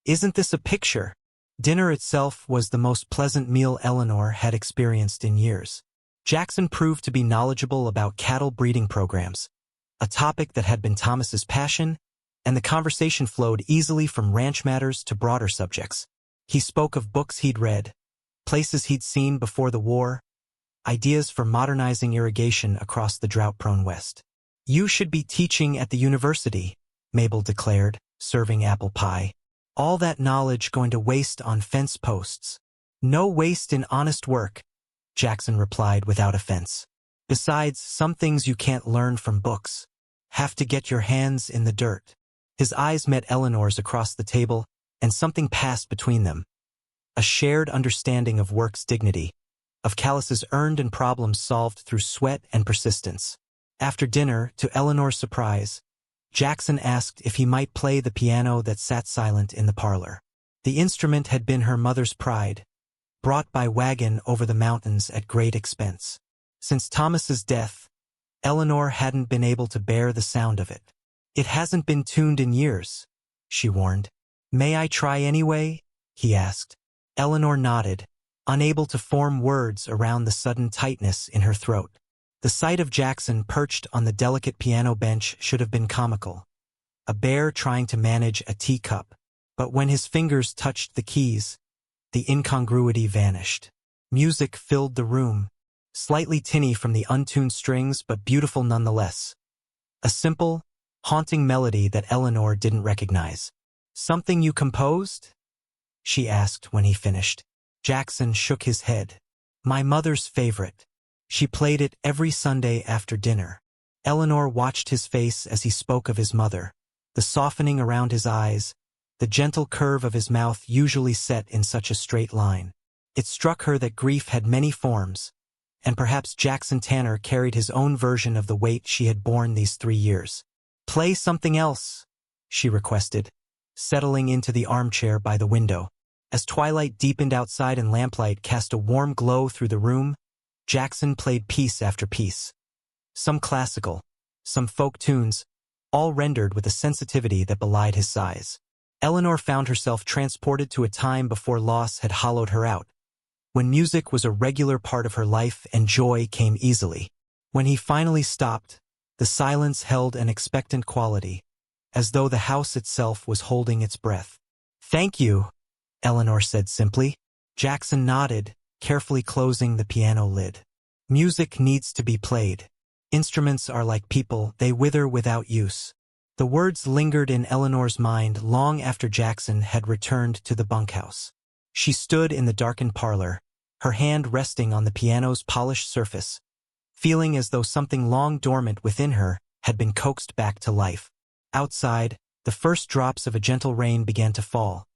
"isn't this a picture?" Dinner itself was the most pleasant meal Eleanor had experienced in years. Jackson proved to be knowledgeable about cattle breeding programs, a topic that had been Thomas's passion, and the conversation flowed easily from ranch matters to broader subjects. He spoke of books he'd read, places he'd seen before the war, ideas for modernizing irrigation across the drought-prone West. "You should be teaching at the university," Mabel declared, serving apple pie. "All that knowledge going to waste on fence posts." "No waste in honest work," Jackson replied without offense. "Besides, some things you can't learn from books. Have to get your hands in the dirt." His eyes met Eleanor's across the table, and something passed between them. A shared understanding of work's dignity, of Callus's earned and problems solved through sweat and persistence. After dinner, to Eleanor's surprise, Jackson asked if he might play the piano that sat silent in the parlor. The instrument had been her mother's pride, brought by wagon over the mountains at great expense. Since Thomas's death, Eleanor hadn't been able to bear the sound of it. "It hasn't been tuned in years," she warned. "May I try anyway?" he asked. Eleanor nodded, unable to form words around the sudden tightness in her throat. The sight of Jackson perched on the delicate piano bench should have been comical. A bear trying to manage a teacup. But when his fingers touched the keys, the incongruity vanished. Music filled the room, slightly tinny from the untuned strings but beautiful nonetheless. A simple, haunting melody that Eleanor didn't recognize. "Something you composed?" she asked when he finished. Jackson shook his head. "My mother's favorite. She played it every Sunday after dinner." Eleanor watched his face as he spoke of his mother, the softening around his eyes, the gentle curve of his mouth usually set in such a straight line. It struck her that grief had many forms, and perhaps Jackson Tanner carried his own version of the weight she had borne these 3 years. "Play something else," she requested, settling into the armchair by the window. As twilight deepened outside and lamplight cast a warm glow through the room, Jackson played piece after piece. Some classical, some folk tunes, all rendered with a sensitivity that belied his size. Eleanor found herself transported to a time before loss had hollowed her out, when music was a regular part of her life and joy came easily. When he finally stopped, the silence held an expectant quality, as though the house itself was holding its breath. "Thank you," Eleanor said simply. Jackson nodded, carefully closing the piano lid. "Music needs to be played. Instruments are like people, they wither without use." The words lingered in Eleanor's mind long after Jackson had returned to the bunkhouse. She stood in the darkened parlor, her hand resting on the piano's polished surface, feeling as though something long dormant within her had been coaxed back to life. Outside, the first drops of a gentle rain began to fall,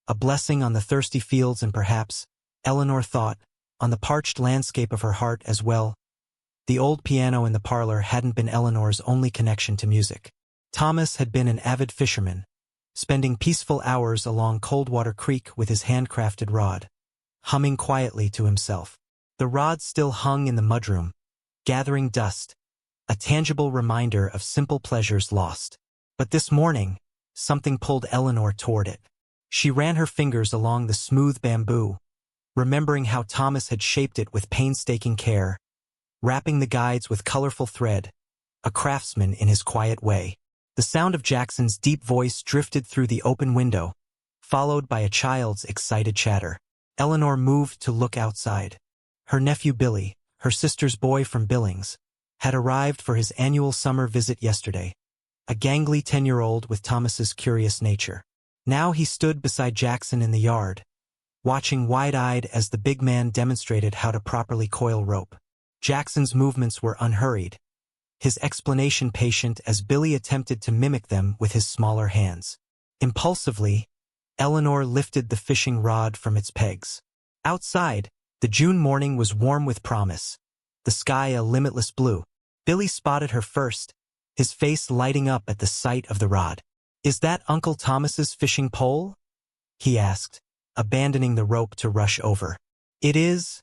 a blessing on the thirsty fields and perhaps, Eleanor thought, on the parched landscape of her heart as well. The old piano in the parlor hadn't been Eleanor's only connection to music. Thomas had been an avid fisherman, spending peaceful hours along Coldwater Creek with his handcrafted rod, humming quietly to himself. The rod still hung in the mudroom, gathering dust, a tangible reminder of simple pleasures lost. But this morning, something pulled Eleanor toward it. She ran her fingers along the smooth bamboo, remembering how Thomas had shaped it with painstaking care, wrapping the guides with colorful thread, a craftsman in his quiet way. The sound of Jackson's deep voice drifted through the open window, followed by a child's excited chatter. Eleanor moved to look outside. Her nephew Billy, her sister's boy from Billings, had arrived for his annual summer visit yesterday, a gangly 10-year-old with Thomas's curious nature. Now he stood beside Jackson in the yard, watching wide-eyed as the big man demonstrated how to properly coil rope. Jackson's movements were unhurried, his explanation patient as Billy attempted to mimic them with his smaller hands. Impulsively, Eleanor lifted the fishing rod from its pegs. Outside, the June morning was warm with promise, the sky a limitless blue. Billy spotted her first, his face lighting up at the sight of the rod. "Is that Uncle Thomas's fishing pole?" he asked, abandoning the rope to rush over. "It is,"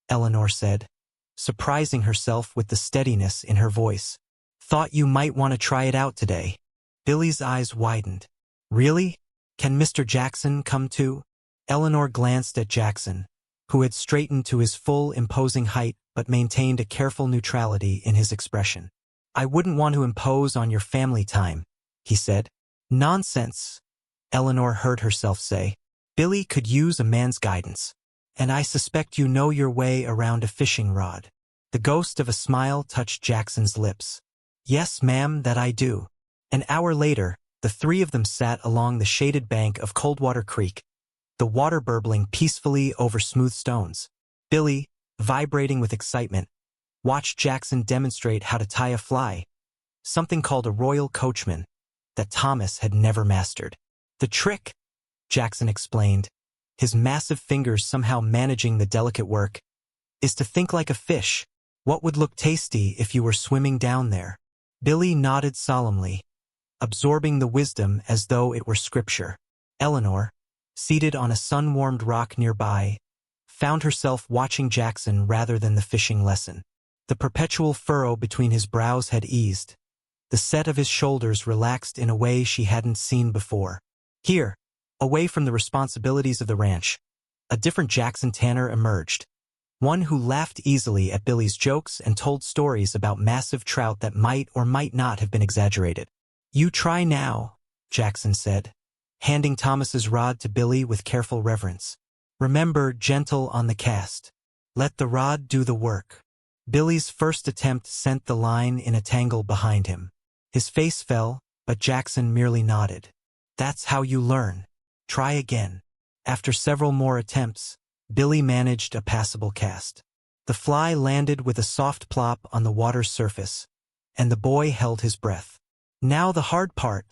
Eleanor said, surprising herself with the steadiness in her voice. "Thought you might want to try it out today." Billy's eyes widened. "Really? Can Mr. Jackson come too?" Eleanor glanced at Jackson, who had straightened to his full imposing height but maintained a careful neutrality in his expression. "I wouldn't want to impose on your family time," he said. "Nonsense," Eleanor heard herself say. "Billy could use a man's guidance. And I suspect you know your way around a fishing rod." The ghost of a smile touched Jackson's lips. "Yes, ma'am, that I do." An hour later, the three of them sat along the shaded bank of Coldwater Creek, the water burbling peacefully over smooth stones. Billy, vibrating with excitement, watched Jackson demonstrate how to tie a fly, something called a royal coachman, that Thomas had never mastered. The trick, Jackson explained, his massive fingers somehow managing the delicate work, is to think like a fish. What would look tasty if you were swimming down there? Billy nodded solemnly, absorbing the wisdom as though it were scripture. Eleanor, seated on a sun-warmed rock nearby, found herself watching Jackson rather than the fishing lesson. The perpetual furrow between his brows had eased. The set of his shoulders relaxed in a way she hadn't seen before. Here, away from the responsibilities of the ranch, a different Jackson Tanner emerged. One who laughed easily at Billy's jokes and told stories about massive trout that might or might not have been exaggerated. "You try now," Jackson said, handing Thomas's rod to Billy with careful reverence. "Remember, gentle on the cast. Let the rod do the work." Billy's first attempt sent the line in a tangle behind him. His face fell, but Jackson merely nodded. "That's how you learn. Try again." After several more attempts, Billy managed a passable cast. The fly landed with a soft plop on the water's surface, and the boy held his breath. "Now the hard part,"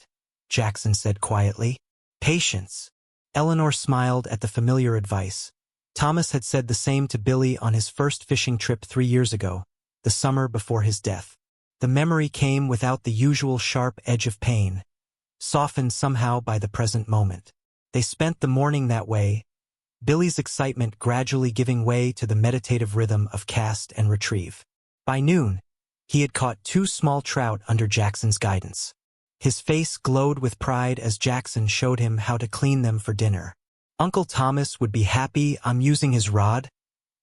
Jackson said quietly. "Patience." Eleanor smiled at the familiar advice. Thomas had said the same to Billy on his first fishing trip 3 years ago, the summer before his death. The memory came without the usual sharp edge of pain, softened somehow by the present moment. They spent the morning that way, Billy's excitement gradually giving way to the meditative rhythm of cast and retrieve. By noon, he had caught 2 small trout under Jackson's guidance. His face glowed with pride as Jackson showed him how to clean them for dinner. "Uncle Thomas would be happy I'm using his rod,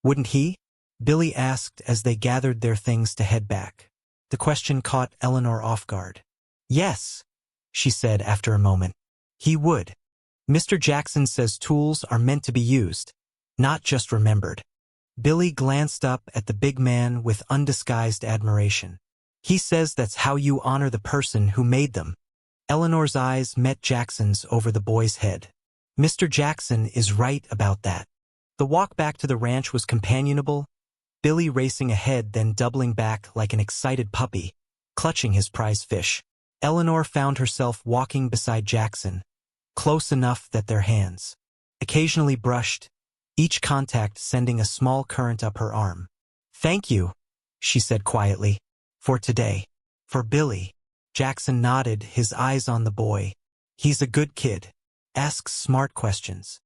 wouldn't he?" Billy asked as they gathered their things to head back. The question caught Eleanor off guard. "Yes," she said after a moment. "He would. Mr. Jackson says tools are meant to be used, not just remembered." Billy glanced up at the big man with undisguised admiration. "He says that's how you honor the person who made them." Eleanor's eyes met Jackson's over the boy's head. "Mr. Jackson is right about that." The walk back to the ranch was companionable, Billy racing ahead then doubling back like an excited puppy, clutching his prize fish. Eleanor found herself walking beside Jackson, close enough that their hands occasionally brushed, each contact sending a small current up her arm. "Thank you," she said quietly, "for today." "For Billy." Jackson nodded, his eyes on the boy. "He's a good kid. Asks smart questions."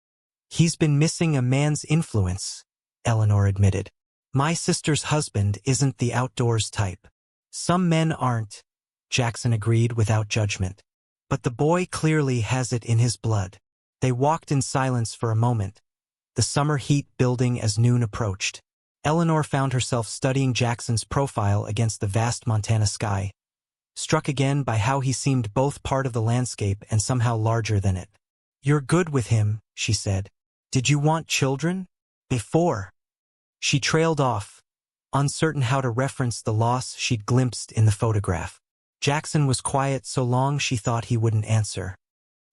"He's been missing a man's influence," Eleanor admitted. "My sister's husband isn't the outdoors type." "Some men aren't," Jackson agreed without judgment. "But the boy clearly has it in his blood." They walked in silence for a moment, the summer heat building as noon approached. Eleanor found herself studying Jackson's profile against the vast Montana sky, struck again by how he seemed both part of the landscape and somehow larger than it. "You're good with him," she said. "Did you want children? Before?" She trailed off, uncertain how to reference the loss she'd glimpsed in the photograph. Jackson was quiet so long she thought he wouldn't answer.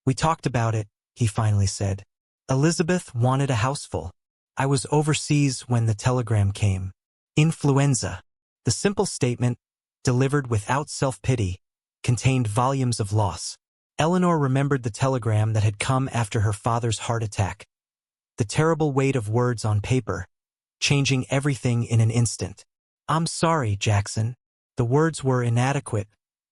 "We talked about it," he finally said. "Elizabeth wanted a houseful. I was overseas when the telegram came. Influenza." The simple statement, delivered without self-pity, contained volumes of loss. Eleanor remembered the telegram that had come after her father's heart attack. The terrible weight of words on paper, changing everything in an instant. "I'm sorry, Jackson." The words were inadequate,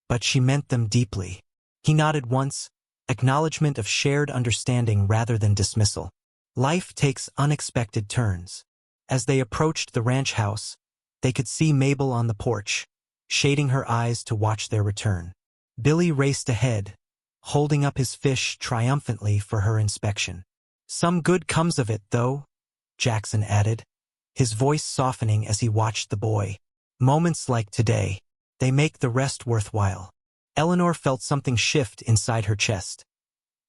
but she meant them deeply. He nodded once, acknowledgement of shared understanding rather than dismissal. Life takes unexpected turns. As they approached the ranch house, they could see Mabel on the porch, shading her eyes to watch their return. Billy raced ahead, holding up his fish triumphantly for her inspection. "Some good comes of it, though," Jackson added, his voice softening as he watched the boy. "Moments like today, they make the rest worthwhile." Eleanor felt something shift inside her chest,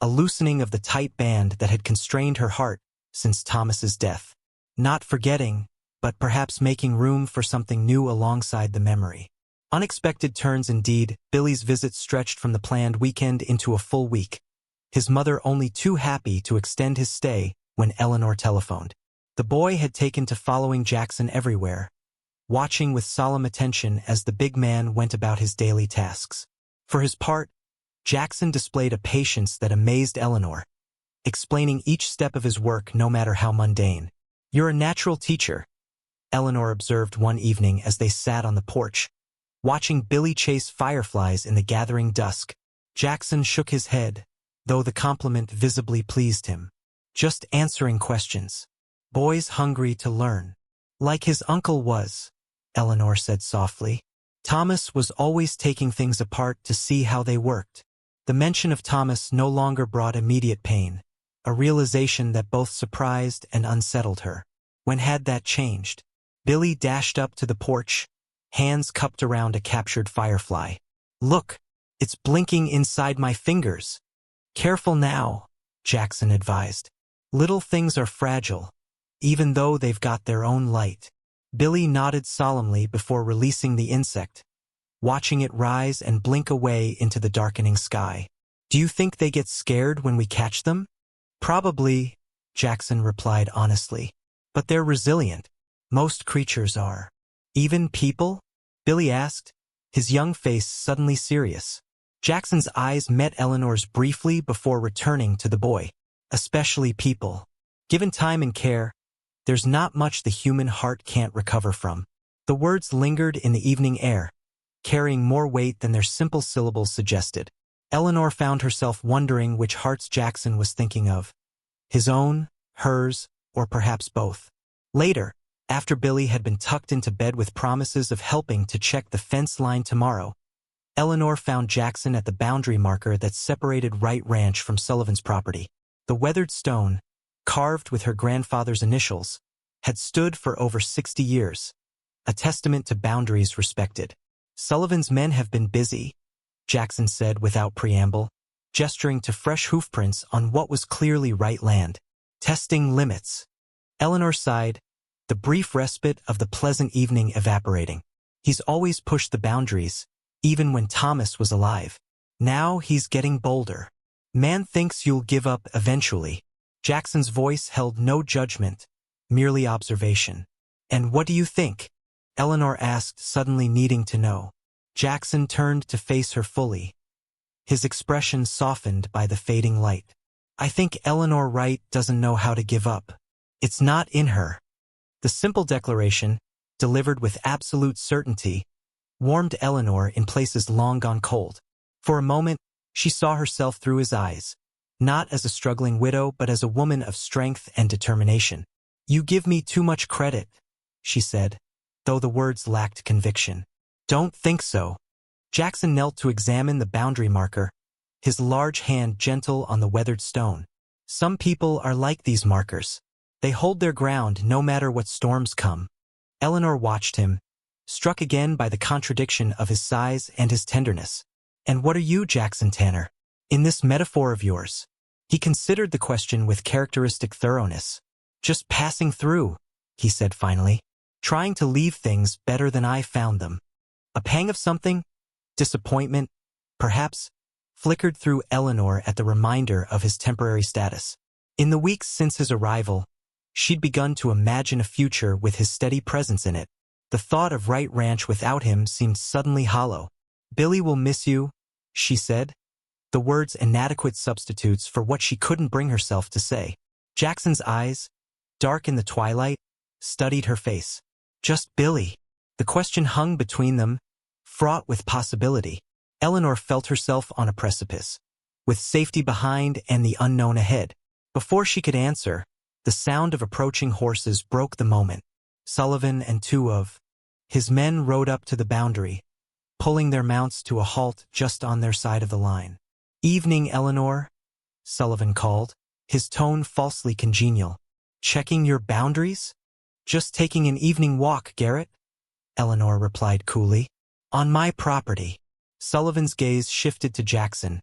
a loosening of the tight band that had constrained her heart since Thomas's death. Not forgetting, but perhaps making room for something new alongside the memory. Unexpected turns indeed. Billy's visit stretched from the planned weekend into a full week, his mother only too happy to extend his stay when Eleanor telephoned. The boy had taken to following Jackson everywhere, watching with solemn attention as the big man went about his daily tasks. For his part, Jackson displayed a patience that amazed Eleanor, explaining each step of his work no matter how mundane. "You're a natural teacher," Eleanor observed one evening as they sat on the porch, watching Billy chase fireflies in the gathering dusk. Jackson shook his head, though the compliment visibly pleased him. "Just answering questions. Boys hungry to learn. Like his uncle was," Eleanor said softly. "Thomas was always taking things apart to see how they worked." The mention of Thomas no longer brought immediate pain, a realization that both surprised and unsettled her. When had that changed? Billy dashed up to the porch, hands cupped around a captured firefly. "Look, it's blinking inside my fingers." "Careful now," Jackson advised. "Little things are fragile, even though they've got their own light." Billy nodded solemnly before releasing the insect, watching it rise and blink away into the darkening sky. "Do you think they get scared when we catch them?" "Probably," Jackson replied honestly. "But they're resilient. Most creatures are." "Even people?" Billy asked, his young face suddenly serious. Jackson's eyes met Eleanor's briefly before returning to the boy. "Especially people. Given time and care, there's not much the human heart can't recover from." The words lingered in the evening air, carrying more weight than their simple syllables suggested. Eleanor found herself wondering which hearts Jackson was thinking of. His own, hers, or perhaps both. Later, after Billy had been tucked into bed with promises of helping to check the fence line tomorrow, Eleanor found Jackson at the boundary marker that separated Wright Ranch from Sullivan's property. The weathered stone, carved with her grandfather's initials, had stood for over 60 years, a testament to boundaries respected. "Sullivan's men have been busy," Jackson said without preamble, gesturing to fresh hoofprints on what was clearly Wright land. "Testing limits." Eleanor sighed, the brief respite of the pleasant evening evaporating. "He's always pushed the boundaries, even when Thomas was alive. Now he's getting bolder. Man thinks you'll give up eventually." Jackson's voice held no judgment, merely observation. "And what do you think?" Eleanor asked, suddenly needing to know. Jackson turned to face her fully, his expression softened by the fading light. "I think Eleanor Wright doesn't know how to give up. It's not in her." The simple declaration, delivered with absolute certainty, warmed Eleanor in places long gone cold. For a moment, she saw herself through his eyes, not as a struggling widow but as a woman of strength and determination. "You give me too much credit," she said, though the words lacked conviction. "Don't think so." Jackson knelt to examine the boundary marker, his large hand gentle on the weathered stone. "Some people are like these markers. They hold their ground no matter what storms come." Eleanor watched him, struck again by the contradiction of his size and his tenderness. "And what are you, Jackson Tanner, in this metaphor of yours?" He considered the question with characteristic thoroughness. "Just passing through," he said finally. "Trying to leave things better than I found them." A pang of something, disappointment, perhaps, flickered through Eleanor at the reminder of his temporary status. In the weeks since his arrival, she'd begun to imagine a future with his steady presence in it. The thought of Wright Ranch without him seemed suddenly hollow. "Billy will miss you," she said, the words inadequate substitutes for what she couldn't bring herself to say. Jackson's eyes, dark in the twilight, studied her face. Just Billy. The question hung between them, fraught with possibility. Eleanor felt herself on a precipice, with safety behind and the unknown ahead. Before she could answer, the sound of approaching horses broke the moment. Sullivan and two of his men rode up to the boundary, pulling their mounts to a halt just on their side of the line. "Evening, Eleanor," Sullivan called, his tone falsely congenial. "Checking your boundaries?" "Just taking an evening walk, Garrett," Eleanor replied coolly. "On my property." Sullivan's gaze shifted to Jackson,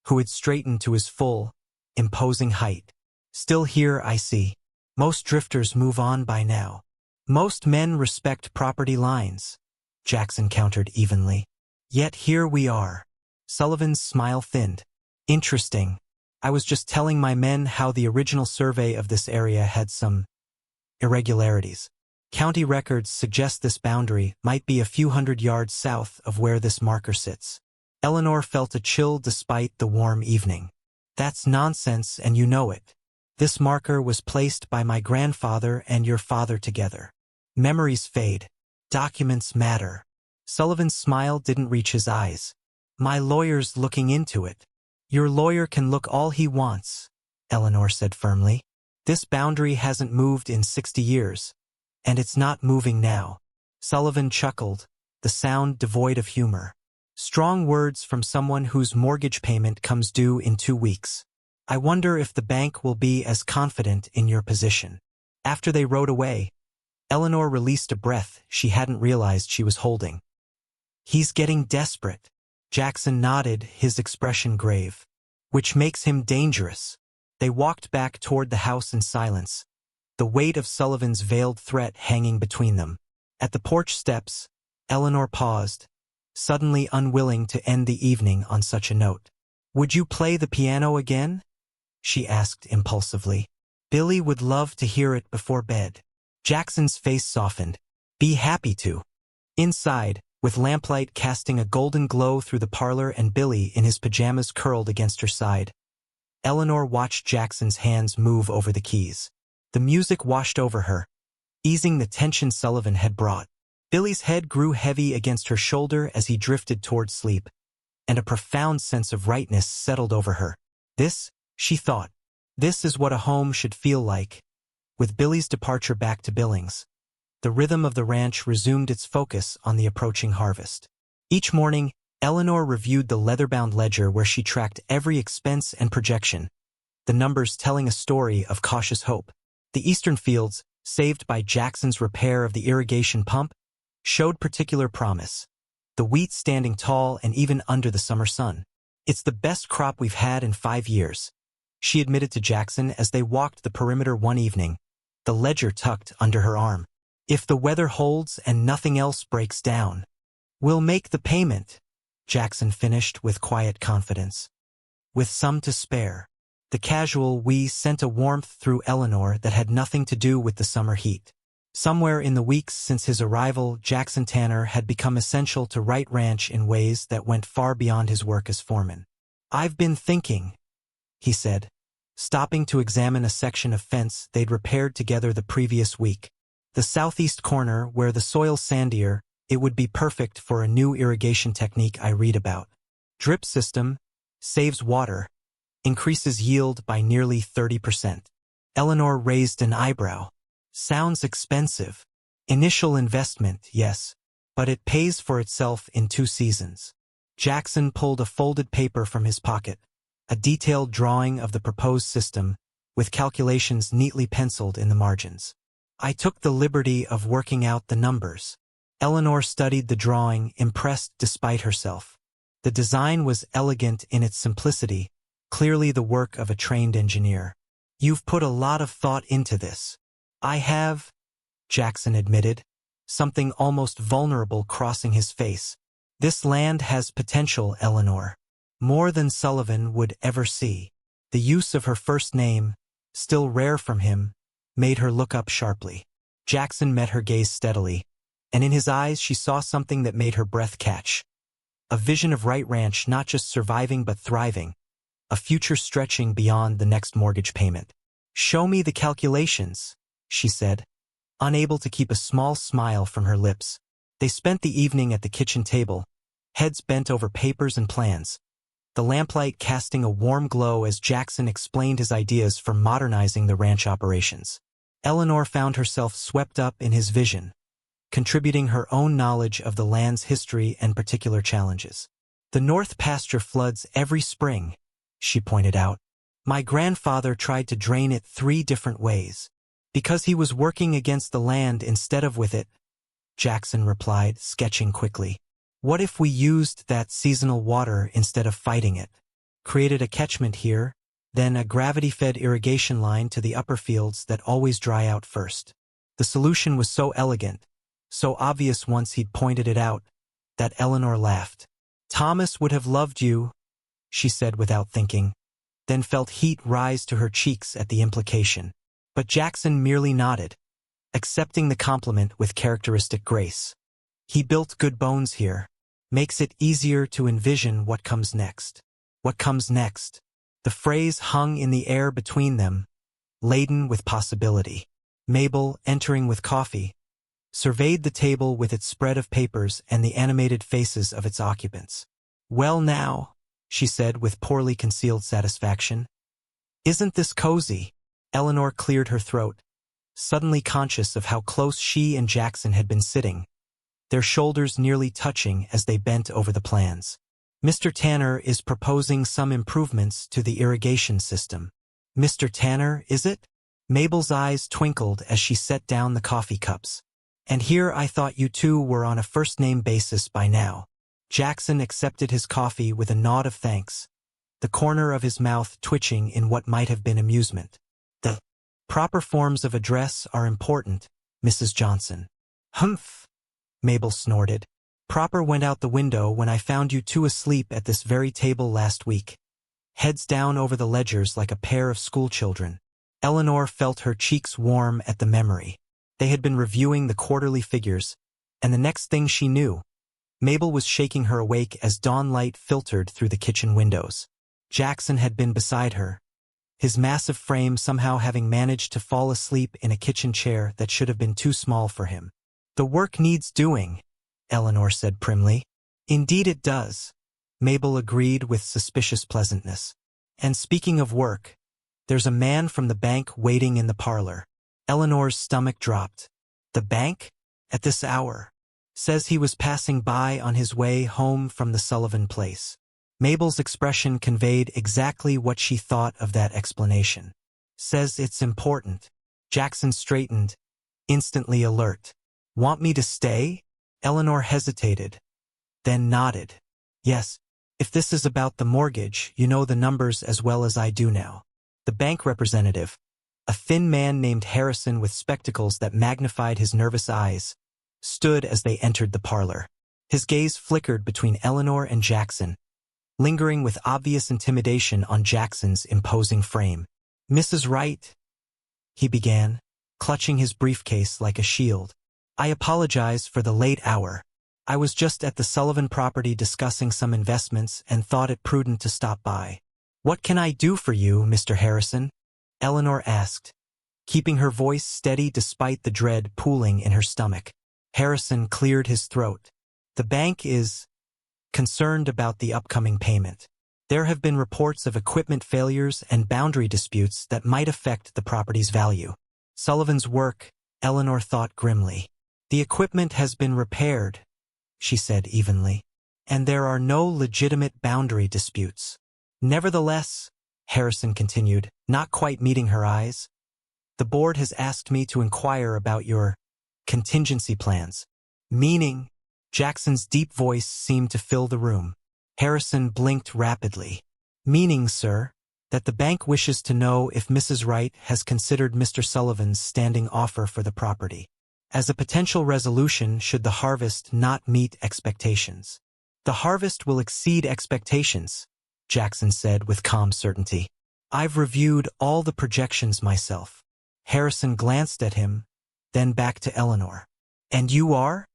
who had straightened to his full, imposing height. "Still here, I see. Most drifters move on by now." "Most men respect property lines," Jackson countered evenly. "Yet here we are." Sullivan's smile thinned. "Interesting. I was just telling my men how the original survey of this area had some irregularities. County records suggest this boundary might be a few hundred yards south of where this marker sits." Eleanor felt a chill despite the warm evening. That's nonsense and you know it. This marker was placed by my grandfather and your father together. Memories fade. Documents matter. Sullivan's smile didn't reach his eyes. My lawyer's looking into it. Your lawyer can look all he wants, Eleanor said firmly. This boundary hasn't moved in 60 years, and it's not moving now. Sullivan chuckled, the sound devoid of humor. Strong words from someone whose mortgage payment comes due in 2 weeks. I wonder if the bank will be as confident in your position. After they rode away, Eleanor released a breath she hadn't realized she was holding. He's getting desperate. Jackson nodded, his expression grave. Which makes him dangerous. They walked back toward the house in silence, the weight of Sullivan's veiled threat hanging between them. At the porch steps, Eleanor paused, suddenly unwilling to end the evening on such a note. Would you play the piano again? She asked impulsively. Billy would love to hear it before bed. Jackson's face softened. Be happy to. Inside, with lamplight casting a golden glow through the parlor and Billy in his pajamas curled against her side, Eleanor watched Jackson's hands move over the keys. The music washed over her, easing the tension Sullivan had brought. Billy's head grew heavy against her shoulder as he drifted toward sleep, and a profound sense of rightness settled over her. This, she thought, this is what a home should feel like. With Billy's departure back to Billings, the rhythm of the ranch resumed its focus on the approaching harvest. Each morning, Eleanor reviewed the leather-bound ledger where she tracked every expense and projection, the numbers telling a story of cautious hope. The eastern fields, saved by Jackson's repair of the irrigation pump, showed particular promise, the wheat standing tall and even under the summer sun. It's the best crop we've had in 5 years, she admitted to Jackson as they walked the perimeter one evening, the ledger tucked under her arm. If the weather holds and nothing else breaks down, we'll make the payment, Jackson finished with quiet confidence. With some to spare. The casual "we" sent a warmth through Eleanor that had nothing to do with the summer heat. Somewhere in the weeks since his arrival, Jackson Tanner had become essential to Wright Ranch in ways that went far beyond his work as foreman. I've been thinking, he said, stopping to examine a section of fence they'd repaired together the previous week. The southeast corner, where the soil's sandier, it would be perfect for a new irrigation technique I read about. Drip system, saves water, increases yield by nearly 30%. Eleanor raised an eyebrow. Sounds expensive. Initial investment, yes, but it pays for itself in 2 seasons. Jackson pulled a folded paper from his pocket, a detailed drawing of the proposed system, with calculations neatly penciled in the margins. I took the liberty of working out the numbers. Eleanor studied the drawing, impressed despite herself. The design was elegant in its simplicity, clearly the work of a trained engineer. You've put a lot of thought into this. I have, Jackson admitted, something almost vulnerable crossing his face. This land has potential, Eleanor. More than Sullivan would ever see. The use of her first name, still rare from him, made her look up sharply. Jackson met her gaze steadily, and in his eyes she saw something that made her breath catch. A vision of Wright Ranch not just surviving but thriving, a future stretching beyond the next mortgage payment. Show me the calculations, she said, unable to keep a small smile from her lips. They spent the evening at the kitchen table, heads bent over papers and plans, the lamplight casting a warm glow as Jackson explained his ideas for modernizing the ranch operations. Eleanor found herself swept up in his vision, contributing her own knowledge of the land's history and particular challenges. The north pasture floods every spring, she pointed out. My grandfather tried to drain it 3 different ways. Because he was working against the land instead of with it, Jackson replied, sketching quickly. What if we used that seasonal water instead of fighting it? Created a catchment here, then a gravity-fed irrigation line to the upper fields that always dry out first. The solution was so elegant, so obvious once he'd pointed it out, that Eleanor laughed. Thomas would have loved you, she said without thinking, then felt heat rise to her cheeks at the implication. But Jackson merely nodded, accepting the compliment with characteristic grace. He built good bones here. makes it easier to envision what comes next. What comes next? The phrase hung in the air between them, laden with possibility. Mabel, entering with coffee, surveyed the table with its spread of papers and the animated faces of its occupants. "Well now," she said with poorly concealed satisfaction. "Isn't this cozy?" Eleanor cleared her throat, suddenly conscious of how close she and Jackson had been sitting, their shoulders nearly touching as they bent over the plans. "Mr. Tanner is proposing some improvements to the irrigation system." "Mr. Tanner, is it?" Mabel's eyes twinkled as she set down the coffee cups. "And here I thought you two were on a first-name basis by now." Jackson accepted his coffee with a nod of thanks, the corner of his mouth twitching in what might have been amusement. "The proper forms of address are important, Mrs. Johnson." "Humph," Mabel snorted. "Proper went out the window when I found you two asleep at this very table last week, heads down over the ledgers like a pair of schoolchildren." Eleanor felt her cheeks warm at the memory. They had been reviewing the quarterly figures, and the next thing she knew, Mabel was shaking her awake as dawn light filtered through the kitchen windows. Jackson had been beside her, his massive frame somehow having managed to fall asleep in a kitchen chair that should have been too small for him. "The work needs doing," Eleanor said primly. "Indeed it does," Mabel agreed with suspicious pleasantness. "And speaking of work, there's a man from the bank waiting in the parlor." Eleanor's stomach dropped. "The bank? At this hour?" "Says he was passing by on his way home from the Sullivan place." Mabel's expression conveyed exactly what she thought of that explanation. "Says it's important." Jackson straightened, instantly alert. "Want me to stay?" Eleanor hesitated, then nodded. "Yes, if this is about the mortgage, you know the numbers as well as I do now." The bank representative, a thin man named Harrison with spectacles that magnified his nervous eyes, stood as they entered the parlor. His gaze flickered between Eleanor and Jackson, lingering with obvious intimidation on Jackson's imposing frame. "Mrs. Wright," he began, clutching his briefcase like a shield. "I apologize for the late hour. I was just at the Sullivan property discussing some investments and thought it prudent to stop by." "What can I do for you, Mr. Harrison?" Eleanor asked, keeping her voice steady despite the dread pooling in her stomach. Harrison cleared his throat. "The bank is concerned about the upcoming payment. There have been reports of equipment failures and boundary disputes that might affect the property's value." Sullivan's work, Eleanor thought grimly. "The equipment has been repaired," she said evenly, "and there are no legitimate boundary disputes." "Nevertheless," Harrison continued, not quite meeting her eyes, "the board has asked me to inquire about your contingency plans." "Meaning?" Jackson's deep voice seemed to fill the room. Harrison blinked rapidly. "Meaning, sir, that the bank wishes to know if Mrs. Wright has considered Mr. Sullivan's standing offer for the property as a potential resolution should the harvest not meet expectations." "The harvest will exceed expectations," Jackson said with calm certainty. "I've reviewed all the projections myself." Harrison glanced at him, then back to Eleanor. "And you are?"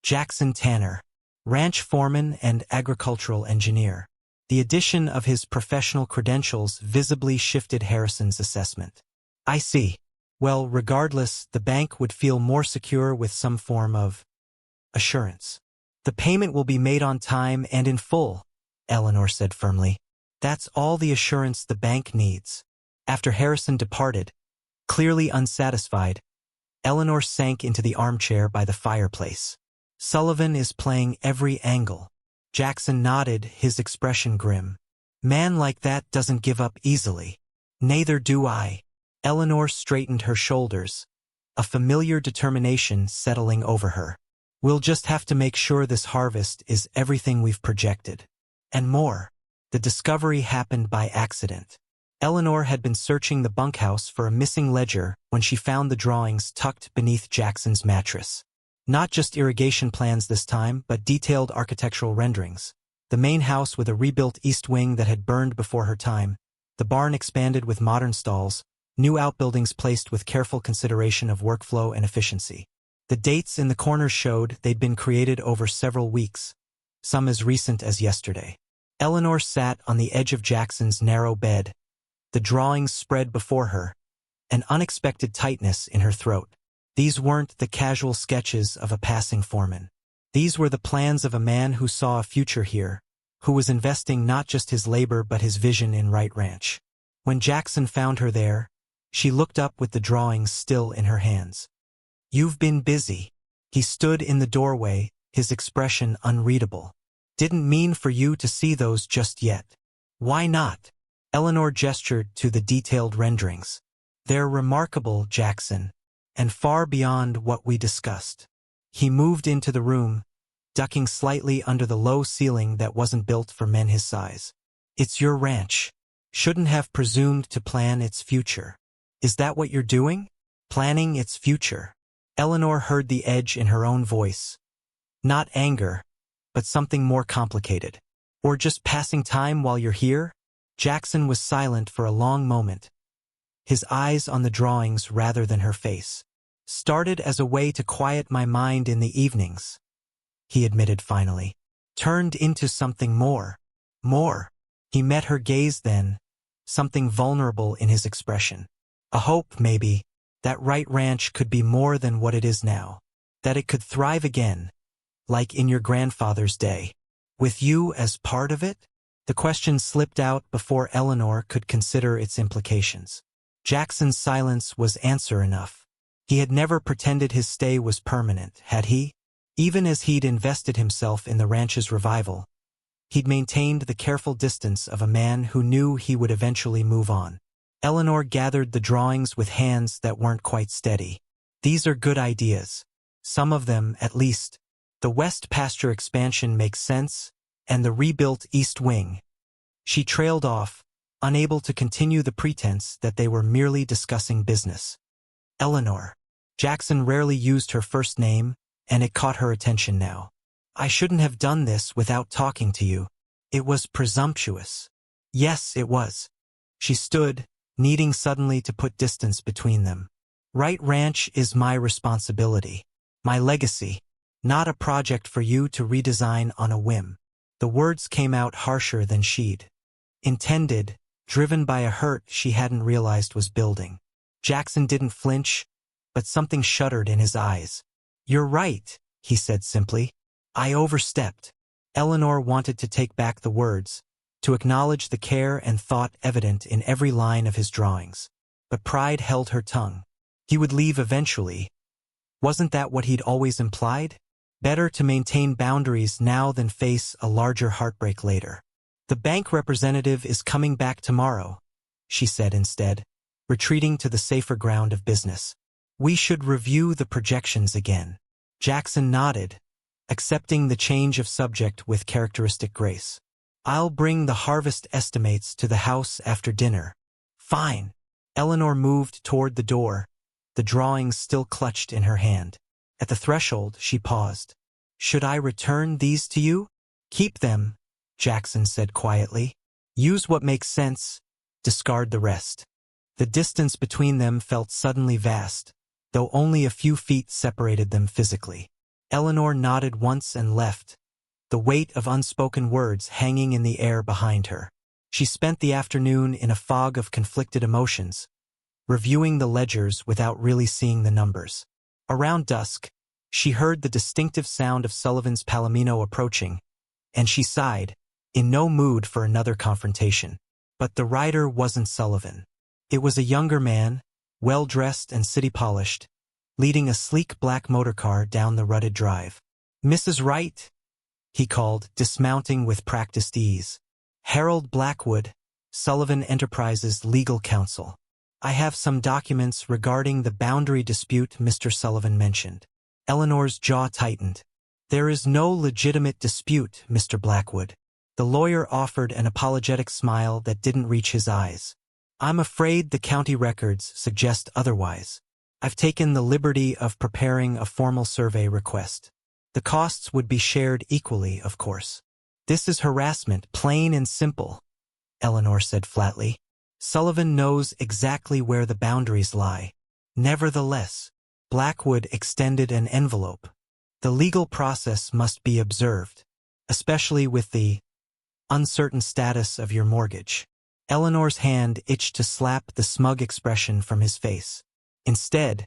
"Jackson Tanner, ranch foreman and agricultural engineer." The addition of his professional credentials visibly shifted Harrison's assessment. "I see. Well, regardless, the bank would feel more secure with some form of assurance." "The payment will be made on time and in full," Eleanor said firmly. "That's all the assurance the bank needs." After Harrison departed, clearly unsatisfied, Eleanor sank into the armchair by the fireplace. "Sullivan is playing every angle." Jackson nodded, his expression grim. "Man like that doesn't give up easily." "Neither do I." Eleanor straightened her shoulders, a familiar determination settling over her. "We'll just have to make sure this harvest is everything we've projected. And more." The discovery happened by accident. Eleanor had been searching the bunkhouse for a missing ledger when she found the drawings tucked beneath Jackson's mattress. Not just irrigation plans this time, but detailed architectural renderings. The main house with a rebuilt east wing that had burned before her time, the barn expanded with modern stalls, new outbuildings placed with careful consideration of workflow and efficiency. The dates in the corners showed they'd been created over several weeks, some as recent as yesterday. Eleanor sat on the edge of Jackson's narrow bed, the drawings spread before her, an unexpected tightness in her throat. These weren't the casual sketches of a passing foreman. These were the plans of a man who saw a future here, who was investing not just his labor but his vision in Wright Ranch. When Jackson found her there, she looked up with the drawings still in her hands. "You've been busy." He stood in the doorway, his expression unreadable. "Didn't mean for you to see those just yet." "Why not?" Eleanor gestured to the detailed renderings. "They're remarkable, Jackson, and far beyond what we discussed." He moved into the room, ducking slightly under the low ceiling that wasn't built for men his size. "It's your ranch. Shouldn't have presumed to plan its future." "Is that what you're doing? Planning its future?" Eleanor heard the edge in her own voice. Not anger, but something more complicated. "Or just passing time while you're here?" Jackson was silent for a long moment, his eyes on the drawings rather than her face. "Started as a way to quiet my mind in the evenings," he admitted finally. "Turned into something more. More." He met her gaze then, something vulnerable in his expression. A hope, maybe, that Wright Ranch could be more than what it is now. That it could thrive again, like in your grandfather's day. "With you as part of it?" The question slipped out before Eleanor could consider its implications. Jackson's silence was answer enough. He had never pretended his stay was permanent, had he? Even as he'd invested himself in the ranch's revival, he'd maintained the careful distance of a man who knew he would eventually move on. Eleanor gathered the drawings with hands that weren't quite steady. "These are good ideas. Some of them, at least. The West Pasture expansion makes sense, and the rebuilt East Wing." She trailed off, unable to continue the pretense that they were merely discussing business. "Eleanor." Jackson rarely used her first name, and it caught her attention now. "I shouldn't have done this without talking to you. It was presumptuous." "Yes, it was." She stood, needing suddenly to put distance between them. "Wright Ranch is my responsibility. My legacy. Not a project for you to redesign on a whim." The words came out harsher than she'd intended, driven by a hurt she hadn't realized was building. Jackson didn't flinch, but something shuddered in his eyes. "You're right," he said simply. "I overstepped." Eleanor wanted to take back the words, to acknowledge the care and thought evident in every line of his drawings. But pride held her tongue. He would leave eventually. Wasn't that what he'd always implied? Better to maintain boundaries now than face a larger heartbreak later. "The bank representative is coming back tomorrow," she said instead, retreating to the safer ground of business. "We should review the projections again." Jackson nodded, accepting the change of subject with characteristic grace. "I'll bring the harvest estimates to the house after dinner." "Fine." Eleanor moved toward the door, the drawings still clutched in her hand. At the threshold, she paused. "Should I return these to you?" "Keep them," Jackson said quietly. "Use what makes sense, discard the rest." The distance between them felt suddenly vast, though only a few feet separated them physically. Eleanor nodded once and left, the weight of unspoken words hanging in the air behind her. She spent the afternoon in a fog of conflicted emotions, reviewing the ledgers without really seeing the numbers. Around dusk, she heard the distinctive sound of Sullivan's Palomino approaching, and she sighed, in no mood for another confrontation. But the rider wasn't Sullivan. It was a younger man, well-dressed and city-polished, leading a sleek black motorcar down the rutted drive. "Mrs. Wright?" he called, dismounting with practiced ease. "Harold Blackwood, Sullivan Enterprises legal counsel. I have some documents regarding the boundary dispute Mr. Sullivan mentioned." Eleanor's jaw tightened. "There is no legitimate dispute, Mr. Blackwood." The lawyer offered an apologetic smile that didn't reach his eyes. "I'm afraid the county records suggest otherwise. I've taken the liberty of preparing a formal survey request. The costs would be shared equally, of course." "This is harassment, plain and simple," Eleanor said flatly. "Sullivan knows exactly where the boundaries lie." Nevertheless, Blackwood extended an envelope. "The legal process must be observed." especially with the uncertain status of your mortgage. Eleanor's hand itched to slap the smug expression from his face. Instead,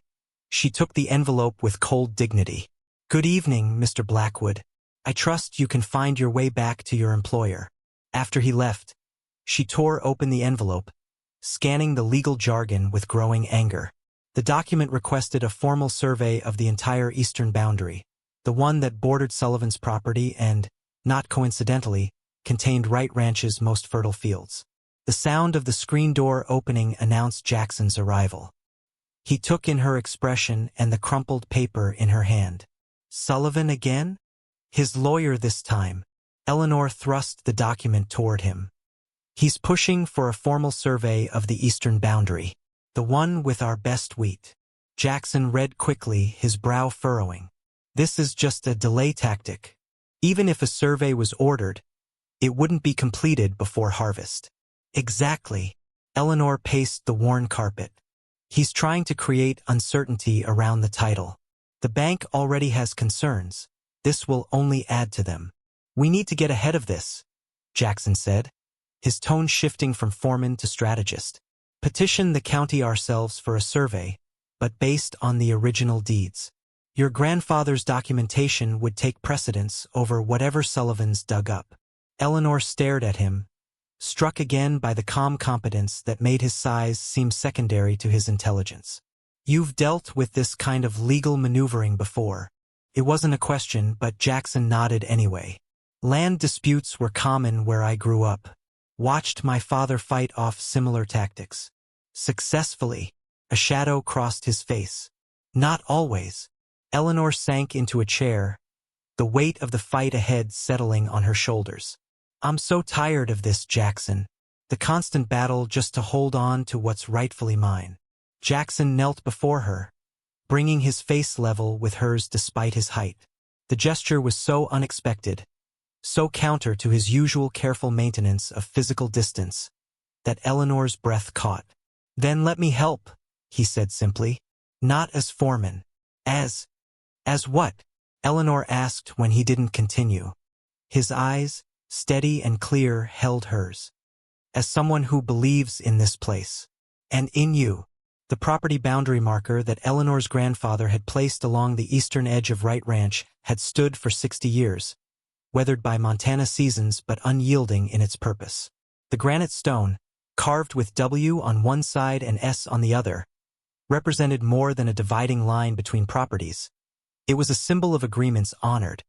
she took the envelope with cold dignity. "Good evening, Mr. Blackwood. I trust you can find your way back to your employer." After he left, she tore open the envelope, scanning the legal jargon with growing anger. The document requested a formal survey of the entire eastern boundary, the one that bordered Sullivan's property and, not coincidentally, contained Wright Ranch's most fertile fields. The sound of the screen door opening announced Jackson's arrival. He took in her expression and the crumpled paper in her hand. "Sullivan again?" "His lawyer this time." Eleanor thrust the document toward him. "He's pushing for a formal survey of the eastern boundary, the one with our best wheat." Jackson read quickly, his brow furrowing. "This is just a delay tactic. Even if a survey was ordered, it wouldn't be completed before harvest." "Exactly." Eleanor paced the worn carpet. "He's trying to create uncertainty around the title. The bank already has concerns. This will only add to them." "We need to get ahead of this," Jackson said, his tone shifting from foreman to strategist. "Petition the county ourselves for a survey, but based on the original deeds. Your grandfather's documentation would take precedence over whatever Sullivan's dug up." Eleanor stared at him, struck again by the calm competence that made his size seem secondary to his intelligence. "You've dealt with this kind of legal maneuvering before." It wasn't a question, but Jackson nodded anyway. "Land disputes were common where I grew up. Watched my father fight off similar tactics. Successfully." A shadow crossed his face. "Not always." Eleanor sank into a chair, the weight of the fight ahead settling on her shoulders. "I'm so tired of this, Jackson. The constant battle just to hold on to what's rightfully mine." Jackson knelt before her, bringing his face level with hers despite his height. The gesture was so unexpected, so counter to his usual careful maintenance of physical distance, that Eleanor's breath caught. "Then let me help," he said simply. "Not as foreman. As what?" Eleanor asked when he didn't continue. His eyes, steady and clear, held hers. "As someone who believes in this place. And in you." The property boundary marker that Eleanor's grandfather had placed along the eastern edge of Wright Ranch had stood for 60 years, weathered by Montana seasons but unyielding in its purpose. The granite stone, carved with W on one side and S on the other, represented more than a dividing line between properties. It was a symbol of agreements honored,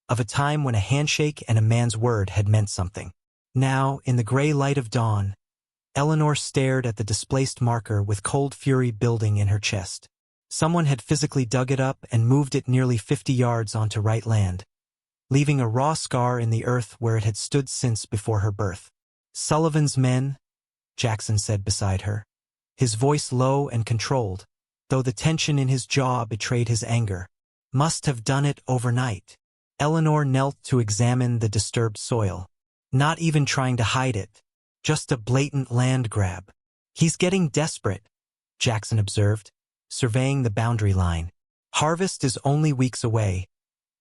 of a time when a handshake and a man's word had meant something. Now, in the gray light of dawn, Eleanor stared at the displaced marker with cold fury building in her chest. Someone had physically dug it up and moved it nearly 50 yards onto Wright land, leaving a raw scar in the earth where it had stood since before her birth. "Sullivan's men," Jackson said beside her, his voice low and controlled, though the tension in his jaw betrayed his anger, "must have done it overnight." Eleanor knelt to examine the disturbed soil, not even trying to hide it, just a blatant land grab. "He's getting desperate," Jackson observed, surveying the boundary line. "Harvest is only weeks away,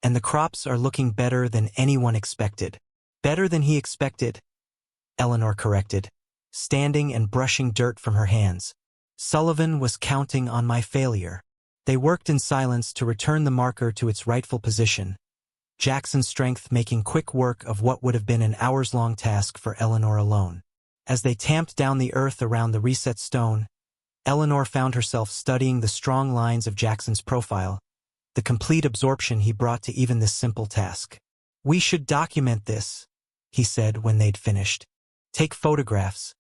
and the crops are looking better than anyone expected." "Better than he expected," Eleanor corrected, standing and brushing dirt from her hands. "Sullivan was counting on my failure." They worked in silence to return the marker to its rightful position, Jackson's strength making quick work of what would have been an hours-long task for Eleanor alone. As they tamped down the earth around the reset stone, Eleanor found herself studying the strong lines of Jackson's profile, the complete absorption he brought to even this simple task. "We should document this," he said when they'd finished. "Take photographs.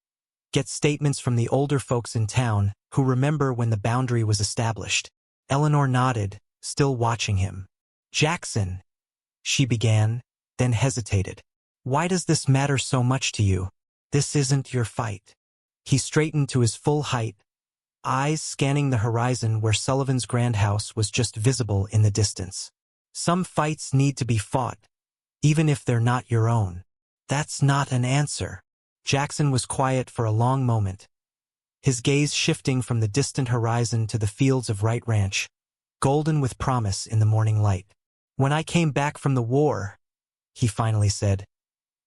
Get statements from the older folks in town who remember when the boundary was established." Eleanor nodded, still watching him. "Jackson," she began, then hesitated. "Why does this matter so much to you? This isn't your fight." He straightened to his full height, eyes scanning the horizon where Sullivan's grand house was just visible in the distance. "Some fights need to be fought, even if they're not your own." "That's not an answer." Jackson was quiet for a long moment, his gaze shifting from the distant horizon to the fields of Wright Ranch, golden with promise in the morning light. "When I came back from the war," he finally said.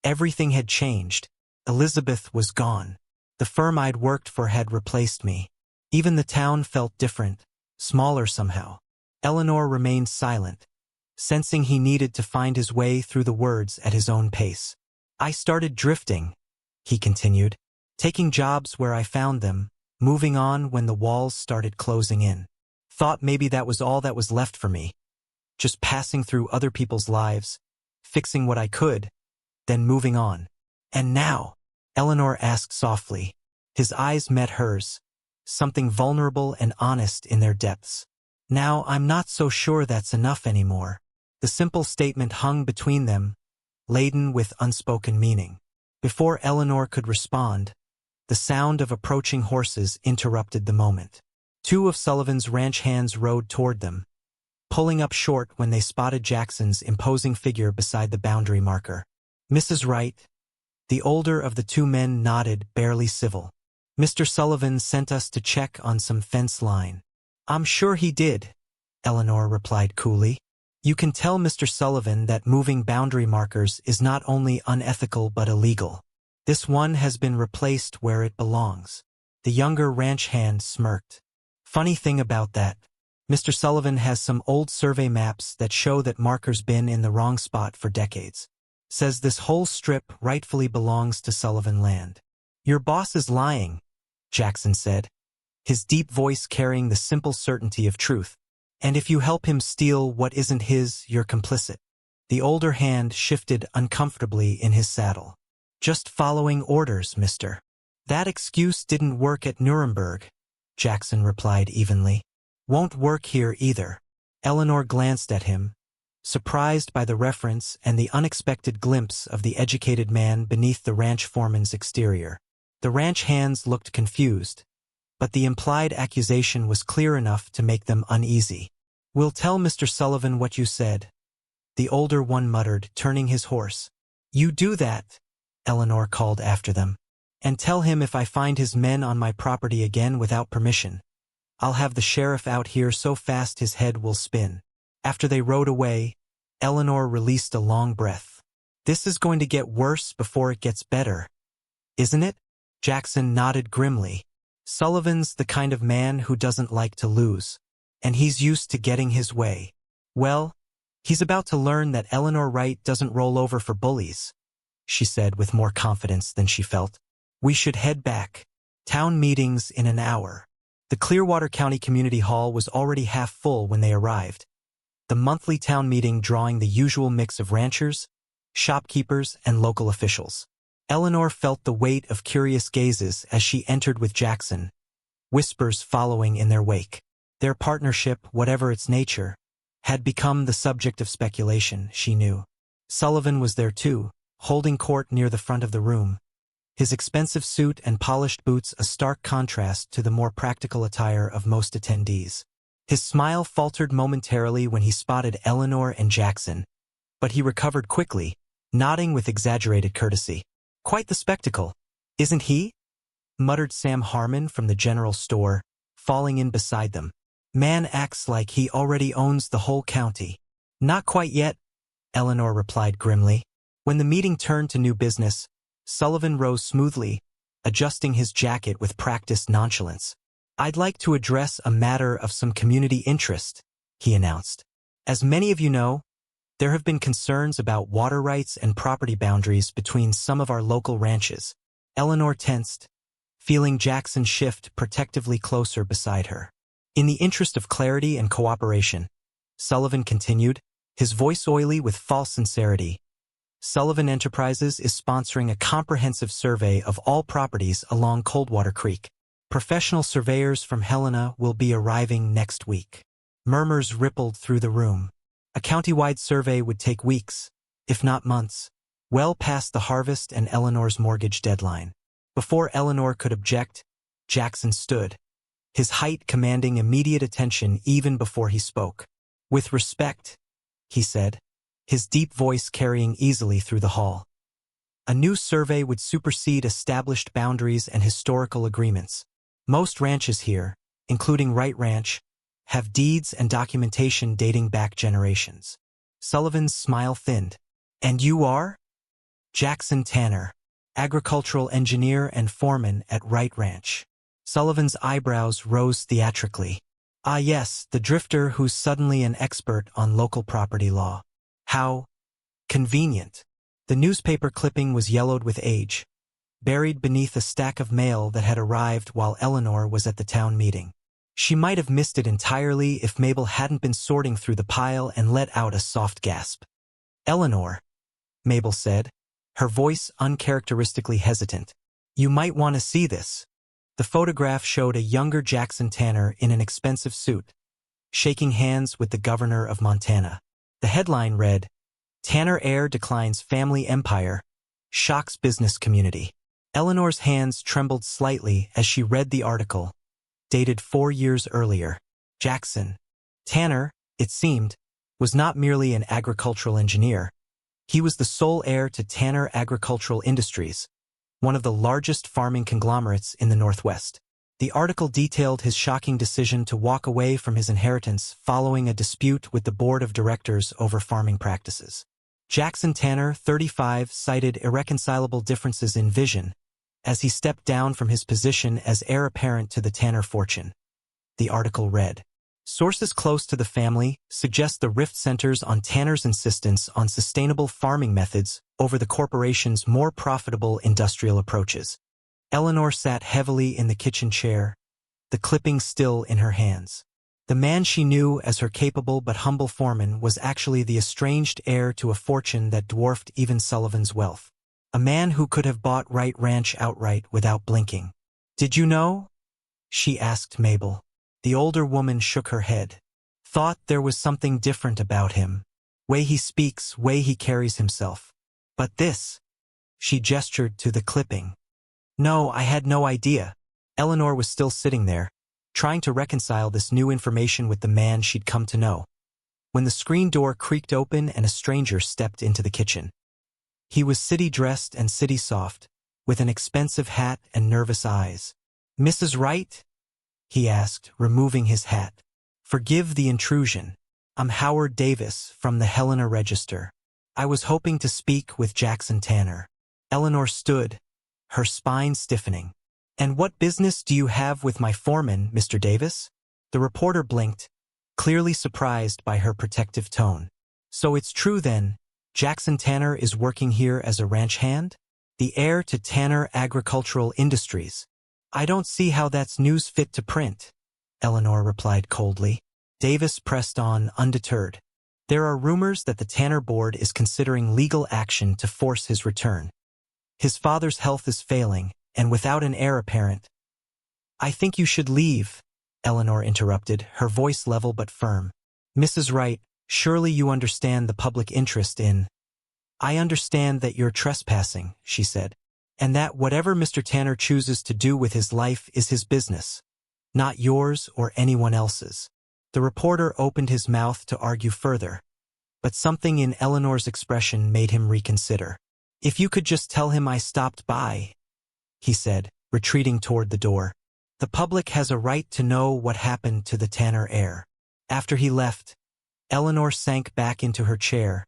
Everything had changed. Elizabeth was gone. The firm I'd worked for had replaced me. Even the town felt different, smaller somehow. Eleanor remained silent, sensing he needed to find his way through the words at his own pace. I started drifting, he continued, taking jobs where I found them, moving on when the walls started closing in. Thought maybe that was all that was left for me. Just passing through other people's lives, fixing what I could, then moving on. And now, Eleanor asked softly. His eyes met hers, something vulnerable and honest in their depths. Now I'm not so sure that's enough anymore. The simple statement hung between them, laden with unspoken meaning. Before Eleanor could respond, the sound of approaching horses interrupted the moment. Two of Sullivan's ranch hands rode toward them, pulling up short when they spotted Jackson's imposing figure beside the boundary marker. Mrs. Wright, the older of the two men, nodded, barely civil. Mr. Sullivan sent us to check on some fence line. I'm sure he did, Eleanor replied coolly. You can tell Mr. Sullivan that moving boundary markers is not only unethical but illegal. This one has been replaced where it belongs. The younger ranch hand smirked. Funny thing about that, Mr. Sullivan has some old survey maps that show that marker's been in the wrong spot for decades. Says this whole strip rightfully belongs to Sullivan land. Your boss is lying, Jackson said, his deep voice carrying the simple certainty of truth. And if you help him steal what isn't his, you're complicit. The older hand shifted uncomfortably in his saddle. Just following orders, mister. That excuse didn't work at Nuremberg, Jackson replied evenly. Won't work here either. Eleanor glanced at him, surprised by the reference and the unexpected glimpse of the educated man beneath the ranch foreman's exterior. The ranch hands looked confused, but the implied accusation was clear enough to make them uneasy. We'll tell Mr. Sullivan what you said, the older one muttered, turning his horse. You do that, Eleanor called after them, and tell him if I find his men on my property again without permission, I'll have the sheriff out here so fast his head will spin. After they rode away, Eleanor released a long breath. This is going to get worse before it gets better, isn't it? Jackson nodded grimly. Sullivan's the kind of man who doesn't like to lose, and he's used to getting his way. Well, he's about to learn that Eleanor Wright doesn't roll over for bullies, she said with more confidence than she felt. We should head back. Town meetings in an hour. The Clearwater County Community Hall was already half full when they arrived, the monthly town meeting drawing the usual mix of ranchers, shopkeepers, and local officials. Eleanor felt the weight of curious gazes as she entered with Jackson, whispers following in their wake. Their partnership, whatever its nature, had become the subject of speculation, she knew. Sullivan was there too, holding court near the front of the room, his expensive suit and polished boots a stark contrast to the more practical attire of most attendees. His smile faltered momentarily when he spotted Eleanor and Jackson, but he recovered quickly, nodding with exaggerated courtesy. Quite the spectacle, isn't he? Muttered Sam Harmon from the general store, falling in beside them. Man acts like he already owns the whole county. Not quite yet, Eleanor replied grimly. When the meeting turned to new business, Sullivan rose smoothly, adjusting his jacket with practiced nonchalance. I'd like to address a matter of some community interest, he announced. As many of you know, there have been concerns about water rights and property boundaries between some of our local ranches. Eleanor tensed, feeling Jackson shift protectively closer beside her. In the interest of clarity and cooperation, Sullivan continued, his voice oily with false sincerity. Sullivan Enterprises is sponsoring a comprehensive survey of all properties along Coldwater Creek. Professional surveyors from Helena will be arriving next week. Murmurs rippled through the room. A county-wide survey would take weeks, if not months, well past the harvest and Eleanor's mortgage deadline. Before Eleanor could object, Jackson stood, his height commanding immediate attention even before he spoke. With respect, he said, his deep voice carrying easily through the hall. A new survey would supersede established boundaries and historical agreements. Most ranches here, including Wright Ranch, have deeds and documentation dating back generations. Sullivan's smile thinned. And you are? Jackson Tanner, agricultural engineer and foreman at Wright Ranch. Sullivan's eyebrows rose theatrically. Ah yes, the drifter who's suddenly an expert on local property law. How convenient. The newspaper clipping was yellowed with age, buried beneath a stack of mail that had arrived while Eleanor was at the town meeting. She might have missed it entirely if Mabel hadn't been sorting through the pile and let out a soft gasp. Eleanor, Mabel said, her voice uncharacteristically hesitant. You might want to see this. The photograph showed a younger Jackson Tanner in an expensive suit, shaking hands with the governor of Montana. The headline read, Tanner heir declines family empire, shocks business community. Eleanor's hands trembled slightly as she read the article, dated 4 years earlier. Jackson Tanner, it seemed, was not merely an agricultural engineer. He was the sole heir to Tanner Agricultural Industries, one of the largest farming conglomerates in the Northwest. The article detailed his shocking decision to walk away from his inheritance following a dispute with the board of directors over farming practices. Jackson Tanner, 35, cited irreconcilable differences in vision as he stepped down from his position as heir apparent to the Tanner fortune. The article read, sources close to the family suggest the rift centers on Tanner's insistence on sustainable farming methods over the corporation's more profitable industrial approaches. Eleanor sat heavily in the kitchen chair, the clipping still in her hands. The man she knew as her capable but humble foreman was actually the estranged heir to a fortune that dwarfed even Sullivan's wealth. A man who could have bought Wright Ranch outright without blinking. Did you know? She asked Mabel. The older woman shook her head. Thought there was something different about him. Way he speaks, way he carries himself. But this. She gestured to the clipping. No, I had no idea. Eleanor was still sitting there, trying to reconcile this new information with the man she'd come to know, when the screen door creaked open and a stranger stepped into the kitchen. He was city-dressed and city-soft, with an expensive hat and nervous eyes. Mrs. Wright? He asked, removing his hat. Forgive the intrusion. I'm Howard Davis from the Helena Register. I was hoping to speak with Jackson Tanner. Eleanor stood, her spine stiffening. And what business do you have with my foreman, Mr. Davis? The reporter blinked, clearly surprised by her protective tone. So it's true then, Jackson Tanner is working here as a ranch hand? The heir to Tanner Agricultural Industries. I don't see how that's news fit to print, Eleanor replied coldly. Davis pressed on, undeterred. There are rumors that the Tanner board is considering legal action to force his return. His father's health is failing, and without an heir apparent. I think you should leave, Eleanor interrupted, her voice level but firm. Mrs. Wright, surely you understand the public interest in. I understand that you're trespassing, she said, and that whatever Mr. Tanner chooses to do with his life is his business, not yours or anyone else's. The reporter opened his mouth to argue further, but something in Eleanor's expression made him reconsider. If you could just tell him I stopped by, he said, retreating toward the door. The public has a right to know what happened to the Tanner heir. After he left, Eleanor sank back into her chair,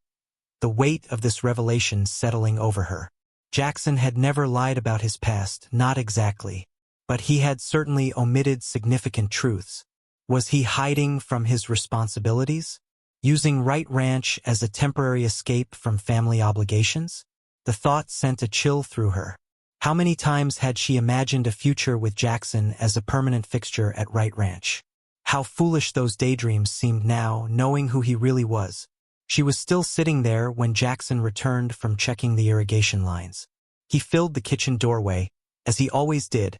the weight of this revelation settling over her. Jackson had never lied about his past, not exactly, but he had certainly omitted significant truths. Was he hiding from his responsibilities? Using Wright Ranch as a temporary escape from family obligations? The thought sent a chill through her. How many times had she imagined a future with Jackson as a permanent fixture at Wright Ranch? How foolish those daydreams seemed now, knowing who he really was. She was still sitting there when Jackson returned from checking the irrigation lines. He filled the kitchen doorway, as he always did,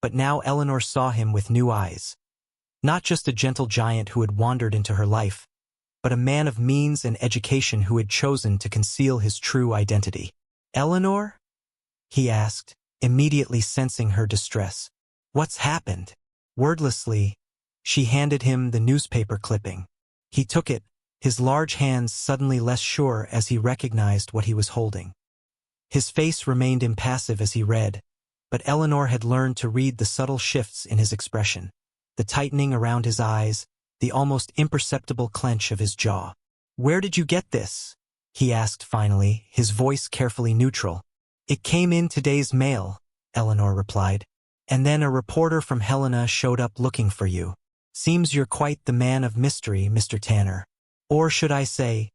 but now Eleanor saw him with new eyes. Not just a gentle giant who had wandered into her life, but a man of means and education who had chosen to conceal his true identity. Eleanor? He asked, immediately sensing her distress. What's happened? Wordlessly, she handed him the newspaper clipping. He took it, his large hands suddenly less sure as he recognized what he was holding. His face remained impassive as he read, but Eleanor had learned to read the subtle shifts in his expression, the tightening around his eyes, the almost imperceptible clench of his jaw. Where did you get this? he asked finally, his voice carefully neutral. It came in today's mail, Eleanor replied. And then a reporter from Helena showed up looking for you. Seems you're quite the man of mystery, Mr. Tanner. Or should I say,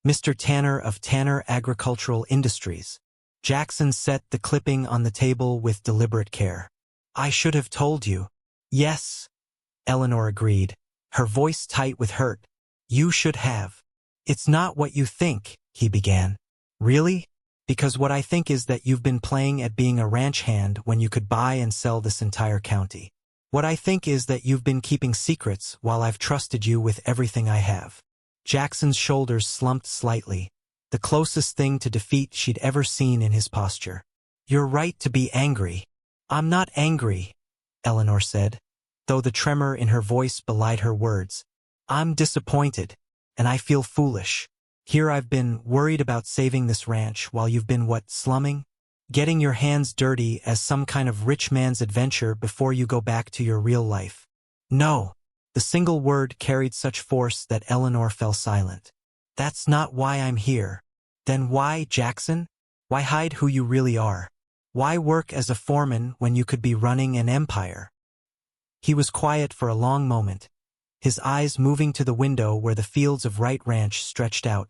Mr. Tanner of Tanner Agricultural Industries. Jackson set the clipping on the table with deliberate care. I should have told you. Yes, Eleanor agreed, her voice tight with hurt. You should have. It's not what you think, he began. Really? Because what I think is that you've been playing at being a ranch hand when you could buy and sell this entire county. What I think is that you've been keeping secrets while I've trusted you with everything I have. Jackson's shoulders slumped slightly, the closest thing to defeat she'd ever seen in his posture. You're right to be angry. I'm not angry, Eleanor said, though the tremor in her voice belied her words. I'm disappointed, and I feel foolish. Here I've been worried about saving this ranch while you've been slumming? Getting your hands dirty as some kind of rich man's adventure before you go back to your real life. No. The single word carried such force that Eleanor fell silent. That's not why I'm here. Then why, Jackson? Why hide who you really are? Why work as a foreman when you could be running an empire? He was quiet for a long moment, his eyes moving to the window where the fields of Wright Ranch stretched out,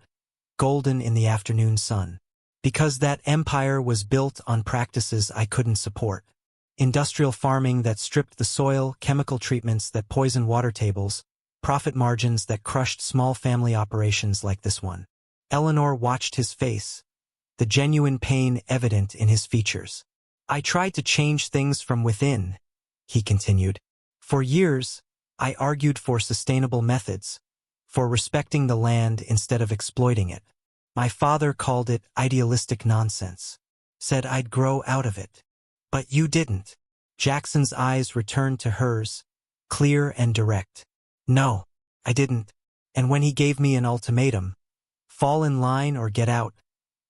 golden in the afternoon sun. Because that empire was built on practices I couldn't support. Industrial farming that stripped the soil, chemical treatments that poisoned water tables, profit margins that crushed small family operations like this one. Eleanor watched his face, the genuine pain evident in his features. I tried to change things from within, he continued. For years, I argued for sustainable methods, for respecting the land instead of exploiting it. My father called it idealistic nonsense, said I'd grow out of it. But you didn't. Jackson's eyes returned to hers, clear and direct. No, I didn't. And when he gave me an ultimatum, fall in line or get out,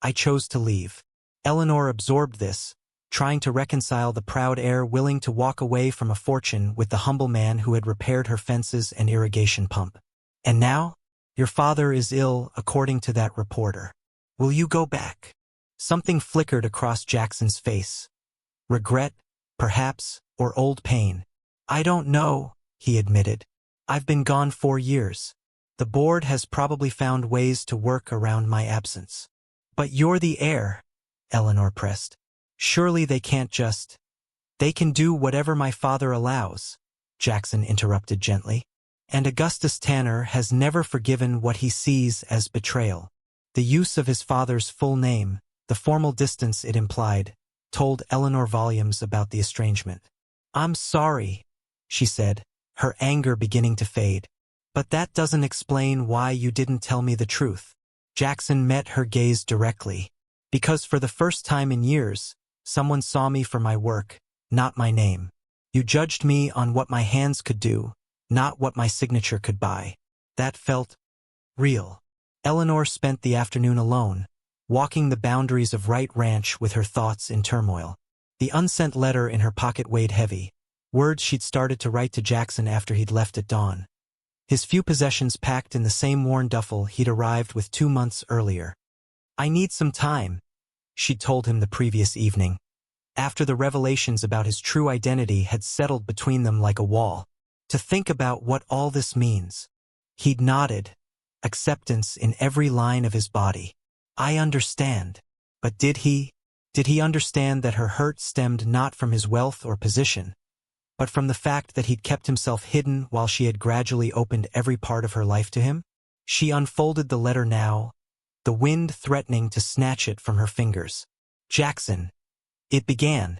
I chose to leave. Eleanor absorbed this, trying to reconcile the proud heir willing to walk away from a fortune with the humble man who had repaired her fences and irrigation pump. And now? Your father is ill, according to that reporter. Will you go back? Something flickered across Jackson's face. Regret, perhaps, or old pain. I don't know, he admitted. I've been gone 4 years. The board has probably found ways to work around my absence. But you're the heir, Eleanor pressed. Surely they can't just... They can do whatever my father allows, Jackson interrupted gently. And Augustus Tanner has never forgiven what he sees as betrayal. The use of his father's full name, the formal distance it implied, told Eleanor volumes about the estrangement. I'm sorry, she said, her anger beginning to fade. But that doesn't explain why you didn't tell me the truth. Jackson met her gaze directly. Because for the first time in years, someone saw me for my work, not my name. You judged me on what my hands could do, not what my signature could buy. That felt real. Eleanor spent the afternoon alone, walking the boundaries of Wright Ranch with her thoughts in turmoil. The unsent letter in her pocket weighed heavy, words she'd started to write to Jackson after he'd left at dawn. His few possessions packed in the same worn duffel he'd arrived with 2 months earlier. I need some time, she'd told him the previous evening, after the revelations about his true identity had settled between them like a wall, to think about what all this means. He'd nodded, acceptance in every line of his body. I understand. But did he? Did he understand that her hurt stemmed not from his wealth or position, but from the fact that he'd kept himself hidden while she had gradually opened every part of her life to him? She unfolded the letter now, the wind threatening to snatch it from her fingers. Jackson. It began,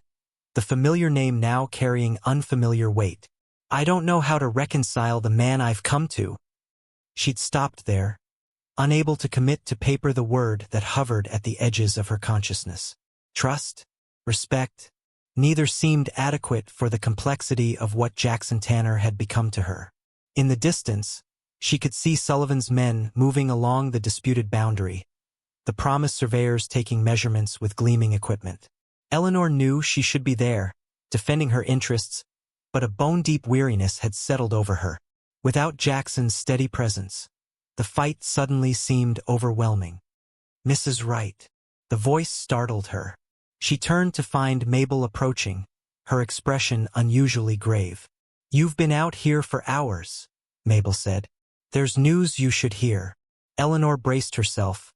the familiar name now carrying unfamiliar weight. I don't know how to reconcile the man I've come to. She'd stopped there, unable to commit to paper the word that hovered at the edges of her consciousness. Trust, respect, neither seemed adequate for the complexity of what Jackson Tanner had become to her. In the distance, she could see Sullivan's men moving along the disputed boundary, the promised surveyors taking measurements with gleaming equipment. Eleanor knew she should be there, defending her interests, but a bone-deep weariness had settled over her. Without Jackson's steady presence, the fight suddenly seemed overwhelming. Mrs. Wright. The voice startled her. She turned to find Mabel approaching, her expression unusually grave. "You've been out here for hours," Mabel said. "There's news you should hear." Eleanor braced herself,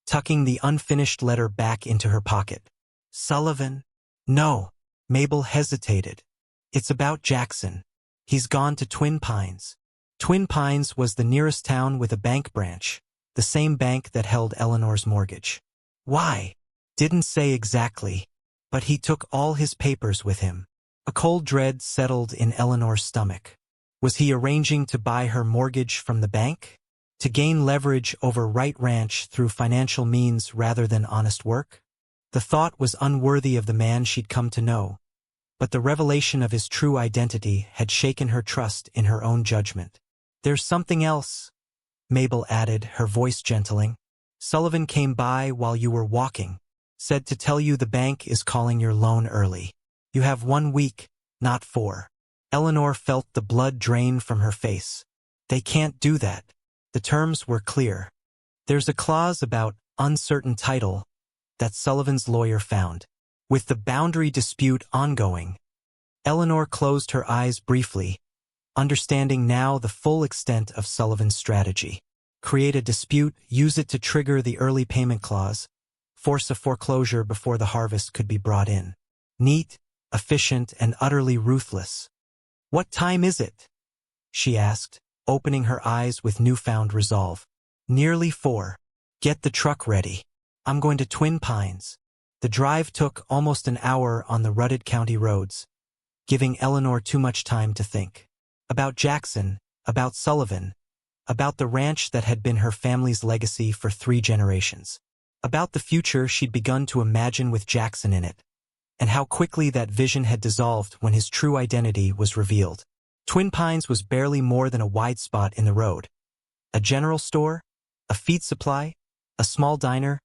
tucking the unfinished letter back into her pocket. "Sullivan?" "No." Mabel hesitated. "It's about Jackson. He's gone to Twin Pines." Twin Pines was the nearest town with a bank branch, the same bank that held Eleanor's mortgage. "Why?" "Didn't say exactly, but he took all his papers with him." A cold dread settled in Eleanor's stomach. Was he arranging to buy her mortgage from the bank? To gain leverage over Wright Ranch through financial means rather than honest work? The thought was unworthy of the man she'd come to know, but the revelation of his true identity had shaken her trust in her own judgment. "There's something else," Mabel added, her voice gentling. "Sullivan came by while you were walking. Said to tell you the bank is calling your loan early. You have 1 week, not 4. Eleanor felt the blood drain from her face. "They can't do that." The terms were clear. "There's a clause about uncertain title that Sullivan's lawyer found." With the boundary dispute ongoing, Eleanor closed her eyes briefly, understanding now the full extent of Sullivan's strategy. Create a dispute, use it to trigger the early payment clause, force a foreclosure before the harvest could be brought in. Neat, efficient, and utterly ruthless. "What time is it?" she asked, opening her eyes with newfound resolve. "Nearly 4. Get the truck ready. I'm going to Twin Pines." The drive took almost an hour on the rutted county roads, giving Eleanor too much time to think. About Jackson, about Sullivan, about the ranch that had been her family's legacy for 3 generations. About the future she'd begun to imagine with Jackson in it, and how quickly that vision had dissolved when his true identity was revealed. Twin Pines was barely more than a wide spot in the road. A general store, a feed supply, a small diner,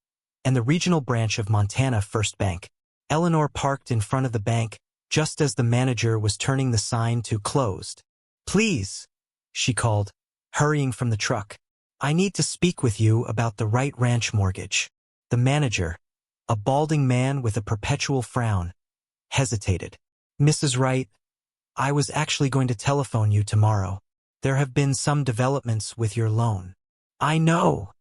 and the regional branch of Montana First Bank. Eleanor parked in front of the bank just as the manager was turning the sign to "Closed." "Please," she called, hurrying from the truck. "I need to speak with you about the Wright Ranch mortgage." The manager, a balding man with a perpetual frown, hesitated. "Mrs. Wright, I was actually going to telephone you tomorrow. There have been some developments with your loan." "I know,"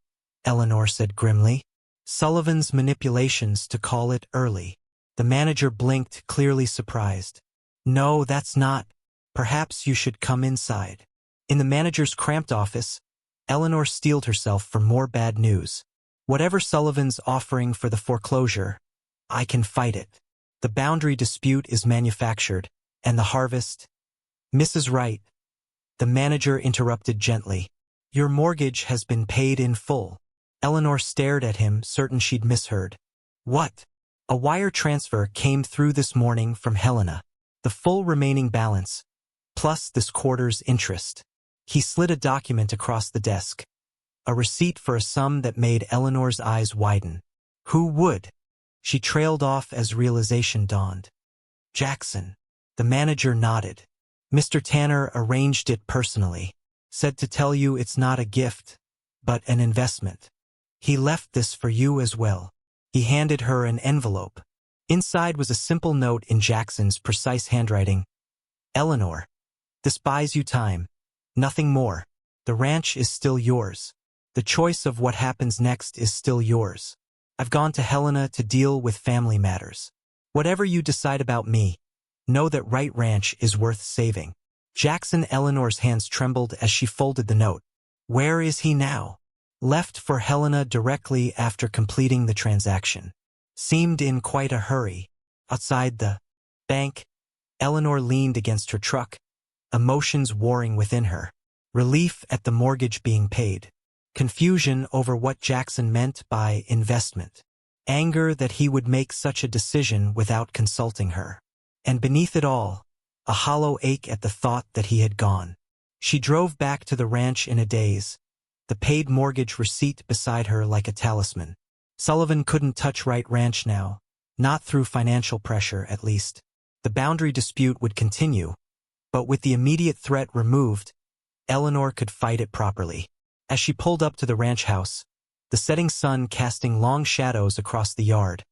Eleanor said grimly. "Sullivan's manipulations to call it early." The manager blinked, clearly surprised. "No, that's not. Perhaps you should come inside." In the manager's cramped office, Eleanor steeled herself for more bad news. "Whatever Sullivan's offering for the foreclosure, I can fight it. The boundary dispute is manufactured, and the harvest—" "Mrs. Wright," the manager interrupted gently, "your mortgage has been paid in full." Eleanor stared at him, certain she'd misheard. "What?" "A wire transfer came through this morning from Helena. The full remaining balance, plus this quarter's interest." He slid a document across the desk, a receipt for a sum that made Eleanor's eyes widen. "Who would?" She trailed off as realization dawned. "Jackson." The manager nodded. "Mr. Tanner arranged it personally. Said to tell you it's not a gift, but an investment. He left this for you as well." He handed her an envelope. Inside was a simple note in Jackson's precise handwriting. "Eleanor, this buys you time. Nothing more. The ranch is still yours. The choice of what happens next is still yours. I've gone to Helena to deal with family matters. Whatever you decide about me, know that Wright Ranch is worth saving." Eleanor's hands trembled as she folded the note. "Where is he now?" "Left for Helena directly after completing the transaction. Seemed in quite a hurry." Outside the bank, Eleanor leaned against her truck, emotions warring within her. Relief at the mortgage being paid. Confusion over what Jackson meant by investment. Anger that he would make such a decision without consulting her. And beneath it all, a hollow ache at the thought that he had gone. She drove back to the ranch in a daze, the paid mortgage receipt beside her like a talisman. Sullivan couldn't touch Wright Ranch now, not through financial pressure at least. The boundary dispute would continue, but with the immediate threat removed, Eleanor could fight it properly. As she pulled up to the ranch house, the setting sun casting long shadows across the yard.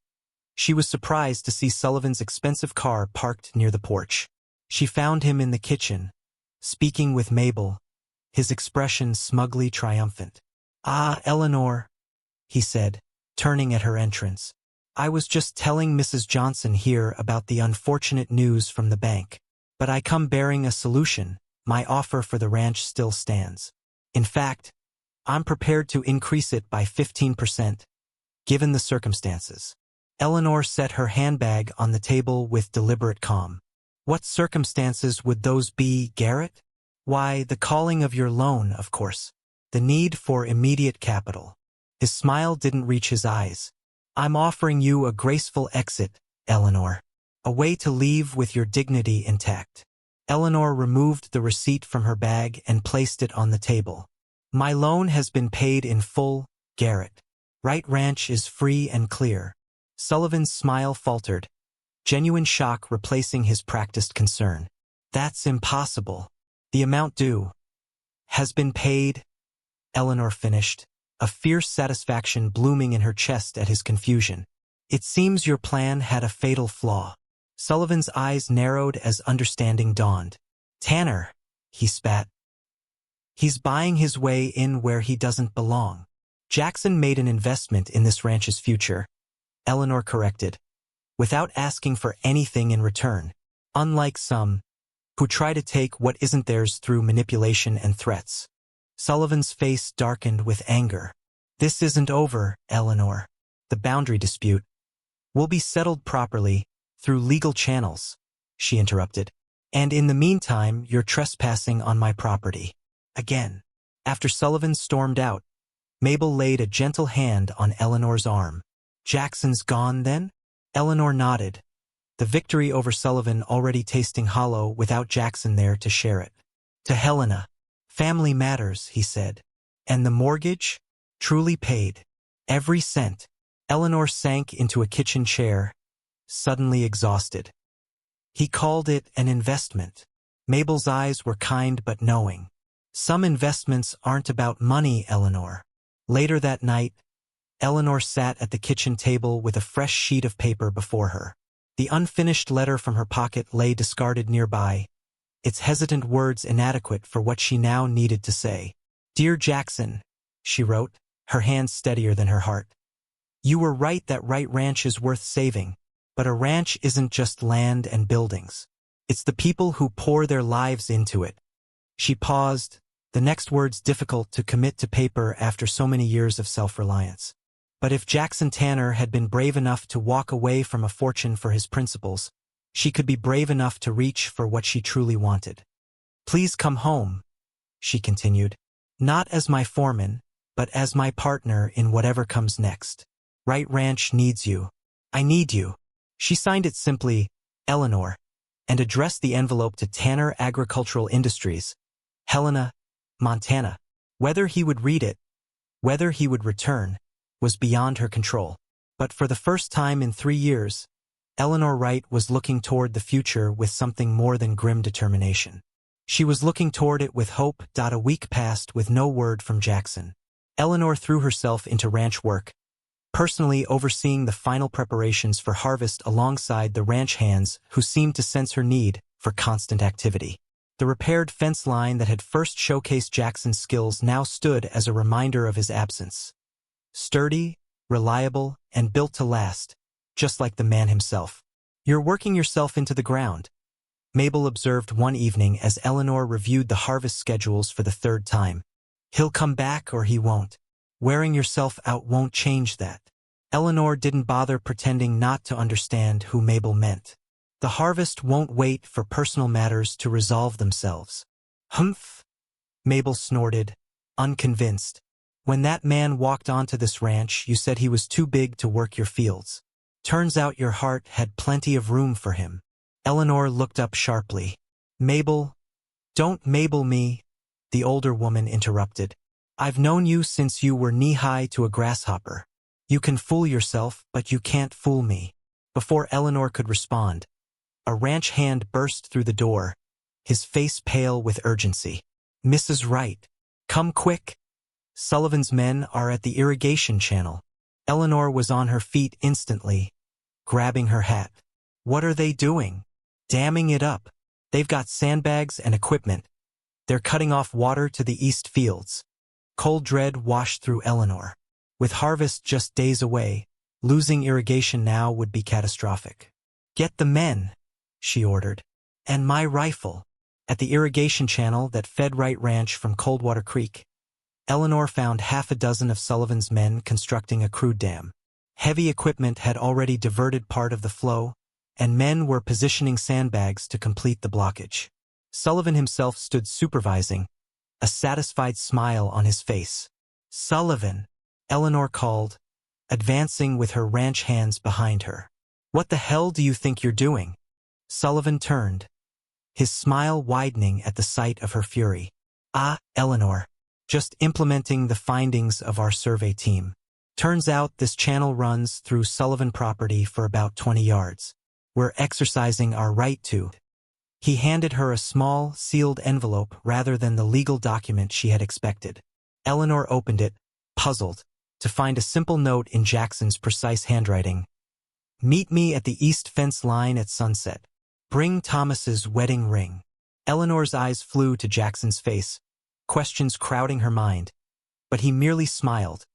She was surprised to see Sullivan's expensive car parked near the porch. She found him in the kitchen, speaking with Mabel, his expression smugly triumphant. "Ah, Eleanor," he said, turning at her entrance. "I was just telling Mrs. Johnson here about the unfortunate news from the bank. But I come bearing a solution. My offer for the ranch still stands. In fact, I'm prepared to increase it by 15%, given the circumstances." Eleanor set her handbag on the table with deliberate calm. "What circumstances would those be, Garrett?" "Why, the calling of your loan, of course. The need for immediate capital." His smile didn't reach his eyes. "I'm offering you a graceful exit, Eleanor. A way to leave with your dignity intact." Eleanor removed the receipt from her bag and placed it on the table. "My loan has been paid in full, Garrett. Wright Ranch is free and clear." Sullivan's smile faltered, genuine shock replacing his practiced concern. "That's impossible. The amount due has been paid," Eleanor finished, a fierce satisfaction blooming in her chest at his confusion. "It seems your plan had a fatal flaw." Sullivan's eyes narrowed as understanding dawned. "Tanner," he spat. "He's buying his way in where he doesn't belong." "Jackson made an investment in this ranch's future," Eleanor corrected, "without asking for anything in return. Unlike some who try to take what isn't theirs through manipulation and threats." Sullivan's face darkened with anger. "This isn't over, Eleanor. The boundary dispute will be settled properly through legal channels," she interrupted. "And in the meantime, you're trespassing on my property. Again." After Sullivan stormed out, Mabel laid a gentle hand on Eleanor's arm. "Jackson's gone, then?" Eleanor nodded, the victory over Sullivan already tasting hollow without Jackson there to share it. "To Helena. Family matters," he said. "And the mortgage? Truly paid. Every cent." Eleanor sank into a kitchen chair, suddenly exhausted. "He called it an investment." Mabel's eyes were kind but knowing. "Some investments aren't about money, Eleanor." Later that night, Eleanor sat at the kitchen table with a fresh sheet of paper before her. The unfinished letter from her pocket lay discarded nearby, its hesitant words inadequate for what she now needed to say. "Dear Jackson," she wrote, her hands steadier than her heart. "You were right that Wright Ranch is worth saving, but a ranch isn't just land and buildings. It's the people who pour their lives into it." She paused, the next words difficult to commit to paper after so many years of self-reliance. But if Jackson Tanner had been brave enough to walk away from a fortune for his principles, she could be brave enough to reach for what she truly wanted. "Please come home," she continued. "Not as my foreman, but as my partner in whatever comes next. Wright Ranch needs you. I need you." She signed it simply, Eleanor, and addressed the envelope to Tanner Agricultural Industries, Helena, Montana. Whether he would read it, whether he would return, was beyond her control. But for the first time in 3 years, Eleanor Wright was looking toward the future with something more than grim determination. She was looking toward it with hope. A week passed with no word from Jackson. Eleanor threw herself into ranch work, personally overseeing the final preparations for harvest alongside the ranch hands who seemed to sense her need for constant activity. The repaired fence line that had first showcased Jackson's skills now stood as a reminder of his absence. Sturdy, reliable, and built to last, just like the man himself. "You're working yourself into the ground," Mabel observed one evening as Eleanor reviewed the harvest schedules for the 3rd time. "He'll come back or he won't. Wearing yourself out won't change that." Eleanor didn't bother pretending not to understand who Mabel meant. "The harvest won't wait for personal matters to resolve themselves." "Humph," Mabel snorted, unconvinced. "When that man walked onto this ranch, you said he was too big to work your fields. Turns out your heart had plenty of room for him." Eleanor looked up sharply. "Mabel, don't Mabel me," the older woman interrupted. "I've known you since you were knee-high to a grasshopper. You can fool yourself, but you can't fool me." Before Eleanor could respond, a ranch hand burst through the door, his face pale with urgency. "Mrs. Wright, come quick." Sullivan's men are at the irrigation channel. Eleanor was on her feet instantly, grabbing her hat. What are they doing? Damming it up. They've got sandbags and equipment. They're cutting off water to the east fields. Cold dread washed through Eleanor. With harvest just days away, losing irrigation now would be catastrophic. Get the men, she ordered. And my rifle. At the irrigation channel that fed Wright Ranch from Coldwater Creek, Eleanor found half a dozen of Sullivan's men constructing a crude dam. Heavy equipment had already diverted part of the flow, and men were positioning sandbags to complete the blockage. Sullivan himself stood supervising, a satisfied smile on his face. Sullivan, Eleanor called, advancing with her ranch hands behind her. What the hell do you think you're doing? Sullivan turned, his smile widening at the sight of her fury. Ah, Eleanor. Just implementing the findings of our survey team. Turns out this channel runs through Sullivan property for about 20 yards. We're exercising our right to. He handed her a small, sealed envelope rather than the legal document she had expected. Eleanor opened it, puzzled, to find a simple note in Jackson's precise handwriting. Meet me at the east fence line at sunset. Bring Thomas's wedding ring. Eleanor's eyes flew to Jackson's face, questions crowding her mind, but he merely smiled,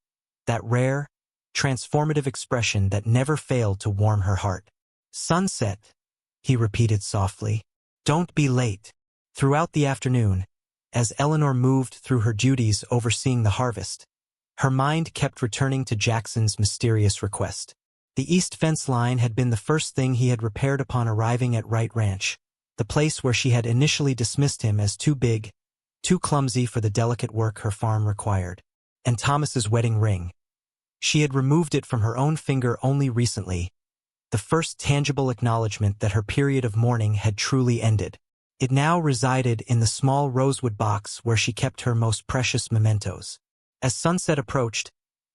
that rare, transformative expression that never failed to warm her heart. Sunset, he repeated softly. Don't be late. Throughout the afternoon, as Eleanor moved through her duties overseeing the harvest, her mind kept returning to Jackson's mysterious request. The east fence line had been the first thing he had repaired upon arriving at Wright Ranch, the place where she had initially dismissed him as too big, too clumsy for the delicate work her farm required. And Thomas's wedding ring. She had removed it from her own finger only recently, the first tangible acknowledgement that her period of mourning had truly ended. It now resided in the small rosewood box where she kept her most precious mementos. As sunset approached,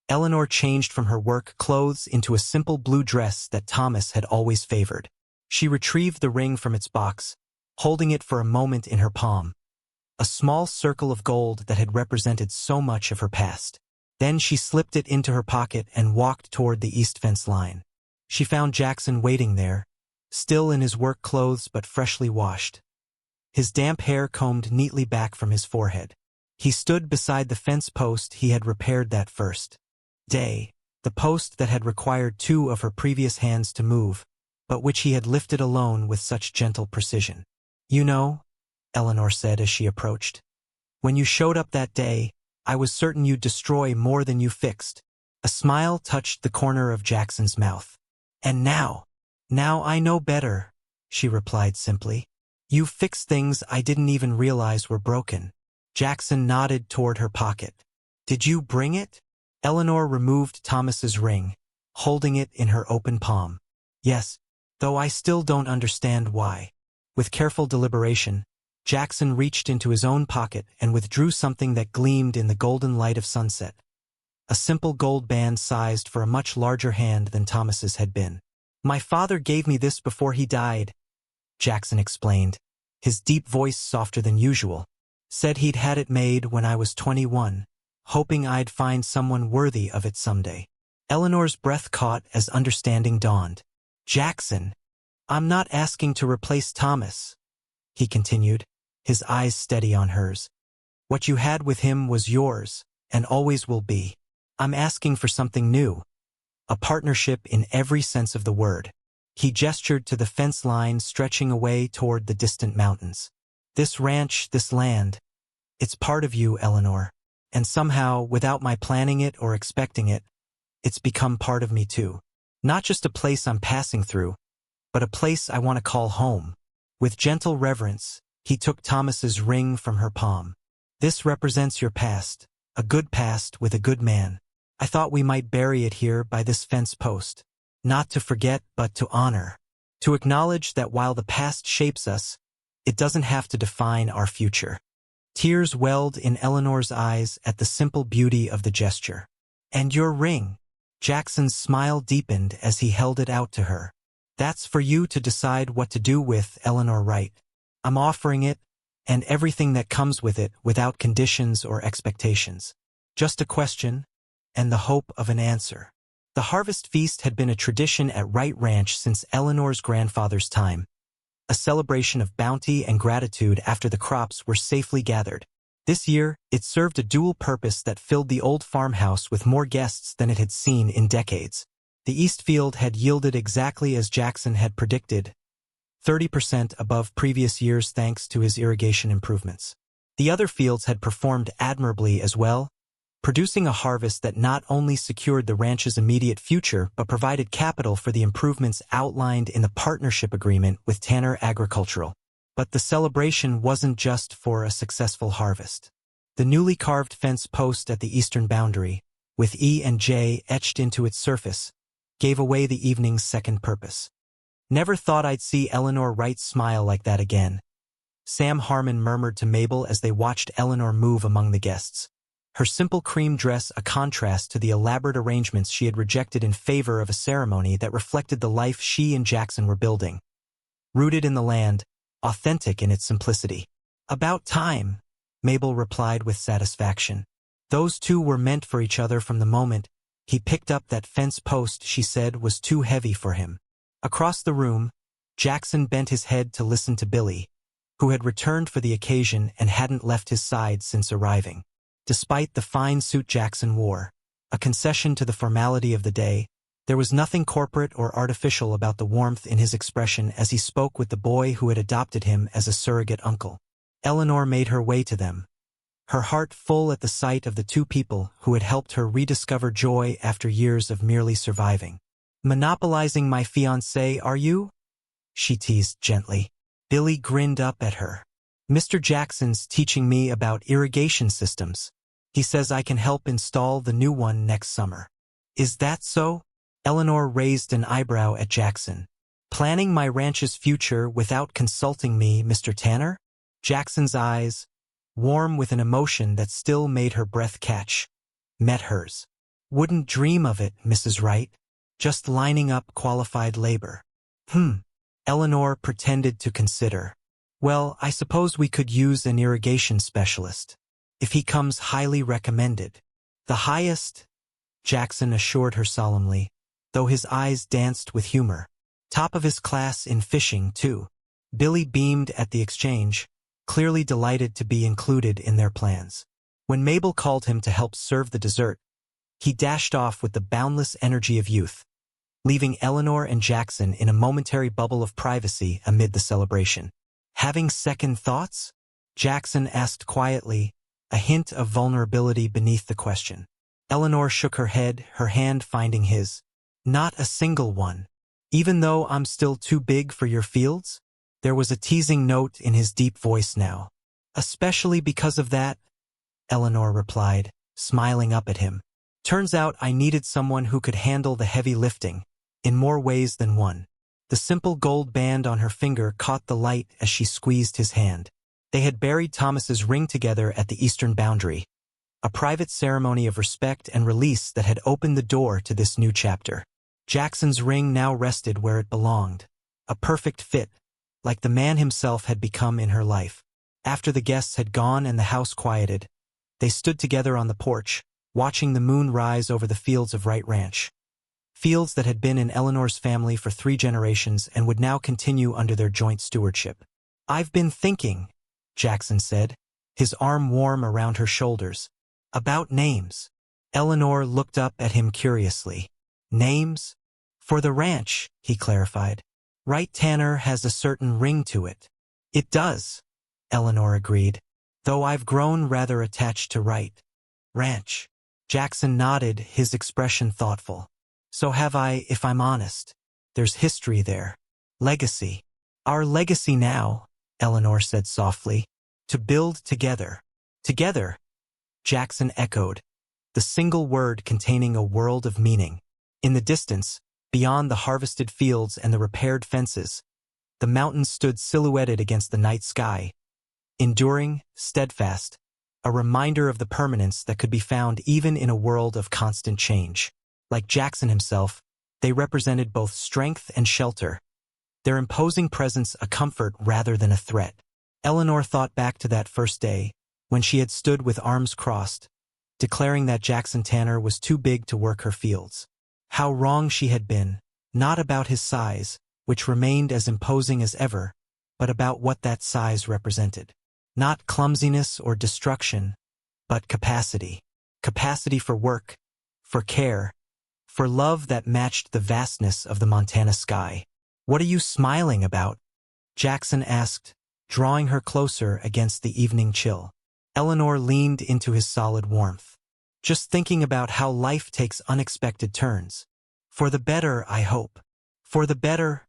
Eleanor changed from her work clothes into a simple blue dress that Thomas had always favored. She retrieved the ring from its box, holding it for a moment in her palm. A small circle of gold that had represented so much of her past. Then she slipped it into her pocket and walked toward the east fence line. She found Jackson waiting there, still in his work clothes but freshly washed. His damp hair combed neatly back from his forehead. He stood beside the fence post he had repaired that first day, the post that had required two of her previous hands to move, but which he had lifted alone with such gentle precision. You know, Eleanor said as she approached, when you showed up that day, I was certain you'd destroy more than you fixed. A smile touched the corner of Jackson's mouth. And now I know better, she replied simply. You fixed things I didn't even realize were broken. Jackson nodded toward her pocket. Did you bring it? Eleanor removed Thomas's ring, holding it in her open palm. Yes, though I still don't understand why. With careful deliberation, Jackson reached into his own pocket and withdrew something that gleamed in the golden light of sunset. A simple gold band sized for a much larger hand than Thomas's had been. My father gave me this before he died, Jackson explained, his deep voice softer than usual. Said he'd had it made when I was 21, hoping I'd find someone worthy of it someday. Eleanor's breath caught as understanding dawned. Jackson, I'm not asking to replace Thomas, he continued, his eyes steady on hers. What you had with him was yours, and always will be. I'm asking for something new. A partnership in every sense of the word. He gestured to the fence line stretching away toward the distant mountains. This ranch, this land, it's part of you, Eleanor. And somehow, without my planning it or expecting it, it's become part of me too. Not just a place I'm passing through, but a place I want to call home. With gentle reverence, he took Thomas's ring from her palm. This represents your past, a good past with a good man. I thought we might bury it here by this fence post. Not to forget, but to honor. To acknowledge that while the past shapes us, it doesn't have to define our future. Tears welled in Eleanor's eyes at the simple beauty of the gesture. And your ring. Jackson's smile deepened as he held it out to her. That's for you to decide what to do with, Eleanor Wright. I'm offering it, and everything that comes with it, without conditions or expectations. Just a question, and the hope of an answer. The harvest feast had been a tradition at Wright Ranch since Eleanor's grandfather's time, a celebration of bounty and gratitude after the crops were safely gathered. This year, it served a dual purpose that filled the old farmhouse with more guests than it had seen in decades. The east field had yielded exactly as Jackson had predicted, 30% above previous years thanks to his irrigation improvements. The other fields had performed admirably as well, producing a harvest that not only secured the ranch's immediate future but provided capital for the improvements outlined in the partnership agreement with Tanner Agricultural. But the celebration wasn't just for a successful harvest. The newly carved fence post at the eastern boundary, with E and J etched into its surface, gave away the evening's second purpose. "Never thought I'd see Eleanor Wright smile like that again," Sam Harmon murmured to Mabel as they watched Eleanor move among the guests. Her simple cream dress a contrast to the elaborate arrangements she had rejected in favor of a ceremony that reflected the life she and Jackson were building. Rooted in the land, authentic in its simplicity. "About time," Mabel replied with satisfaction. Those two were meant for each other from the moment he picked up that fence post she said was too heavy for him. Across the room, Jackson bent his head to listen to Billy, who had returned for the occasion and hadn't left his side since arriving. Despite the fine suit Jackson wore, a concession to the formality of the day, there was nothing corporate or artificial about the warmth in his expression as he spoke with the boy who had adopted him as a surrogate uncle. Eleanor made her way to them, her heart full at the sight of the two people who had helped her rediscover joy after years of merely surviving. "Monopolizing my fiancé, are you?" she teased gently. Billy grinned up at her. "Mr. Jackson's teaching me about irrigation systems. He says I can help install the new one next summer." "Is that so?" Eleanor raised an eyebrow at Jackson. "Planning my ranch's future without consulting me, Mr. Tanner?" Jackson's eyes, warm with an emotion that still made her breath catch, met hers. "Wouldn't dream of it, Mrs. Wright. Just lining up qualified labor." Eleanor pretended to consider. "Well, I suppose we could use an irrigation specialist. If he comes highly recommended." "The highest," Jackson assured her solemnly, though his eyes danced with humor. "Top of his class in fishing, too." Billy beamed at the exchange, clearly delighted to be included in their plans. When Mabel called him to help serve the dessert, he dashed off with the boundless energy of youth, leaving Eleanor and Jackson in a momentary bubble of privacy amid the celebration. "Having second thoughts?" Jackson asked quietly, a hint of vulnerability beneath the question. Eleanor shook her head, her hand finding his. "Not a single one. Even though I'm still too big for your fields?" There was a teasing note in his deep voice now. "Especially because of that," Eleanor replied, smiling up at him. "Turns out I needed someone who could handle the heavy lifting, in more ways than one." The simple gold band on her finger caught the light as she squeezed his hand. They had buried Thomas's ring together at the eastern boundary, a private ceremony of respect and release that had opened the door to this new chapter. Jackson's ring now rested where it belonged, a perfect fit, like the man himself had become in her life. After the guests had gone and the house quieted, they stood together on the porch, watching the moon rise over the fields of Wright Ranch. Fields that had been in Eleanor's family for 3 generations and would now continue under their joint stewardship. "I've been thinking," Jackson said, his arm warm around her shoulders, "about names." Eleanor looked up at him curiously. "Names?" "For the ranch," he clarified. "Wright Tanner has a certain ring to it." "It does," Eleanor agreed, "though I've grown rather attached to Wright Ranch." Jackson nodded, his expression thoughtful. "So have I, if I'm honest. There's history there. Legacy." "Our legacy now," Eleanor said softly, "to build together." "Together," Jackson echoed, the single word containing a world of meaning. In the distance, beyond the harvested fields and the repaired fences, the mountains stood silhouetted against the night sky, enduring, steadfast, a reminder of the permanence that could be found even in a world of constant change. Like Jackson himself, they represented both strength and shelter, their imposing presence a comfort rather than a threat. Eleanor thought back to that first day, when she had stood with arms crossed, declaring that Jackson Tanner was too big to work her fields. How wrong she had been, not about his size, which remained as imposing as ever, but about what that size represented. Not clumsiness or destruction, but capacity. Capacity for work, for care, for love that matched the vastness of the Montana sky. "What are you smiling about?" Jackson asked, drawing her closer against the evening chill. Eleanor leaned into his solid warmth. "Just thinking about how life takes unexpected turns. For the better, I hope." "For the better,"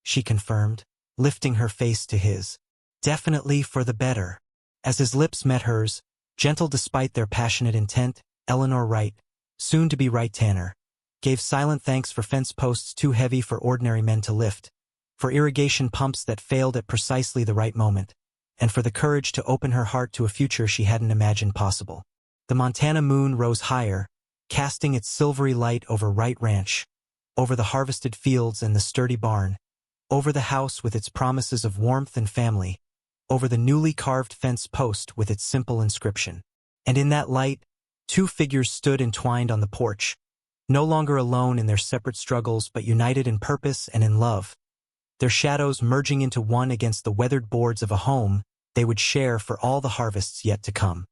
she confirmed, lifting her face to his. "Definitely for the better." As his lips met hers, gentle despite their passionate intent, Eleanor Wright, soon to be Wright Tanner, gave silent thanks for fence posts too heavy for ordinary men to lift, for irrigation pumps that failed at precisely the right moment, and for the courage to open her heart to a future she hadn't imagined possible. The Montana moon rose higher, casting its silvery light over Wright Ranch, over the harvested fields and the sturdy barn, over the house with its promises of warmth and family, over the newly carved fence post with its simple inscription. And in that light, two figures stood entwined on the porch, no longer alone in their separate struggles but united in purpose and in love, their shadows merging into one against the weathered boards of a home they would share for all the harvests yet to come.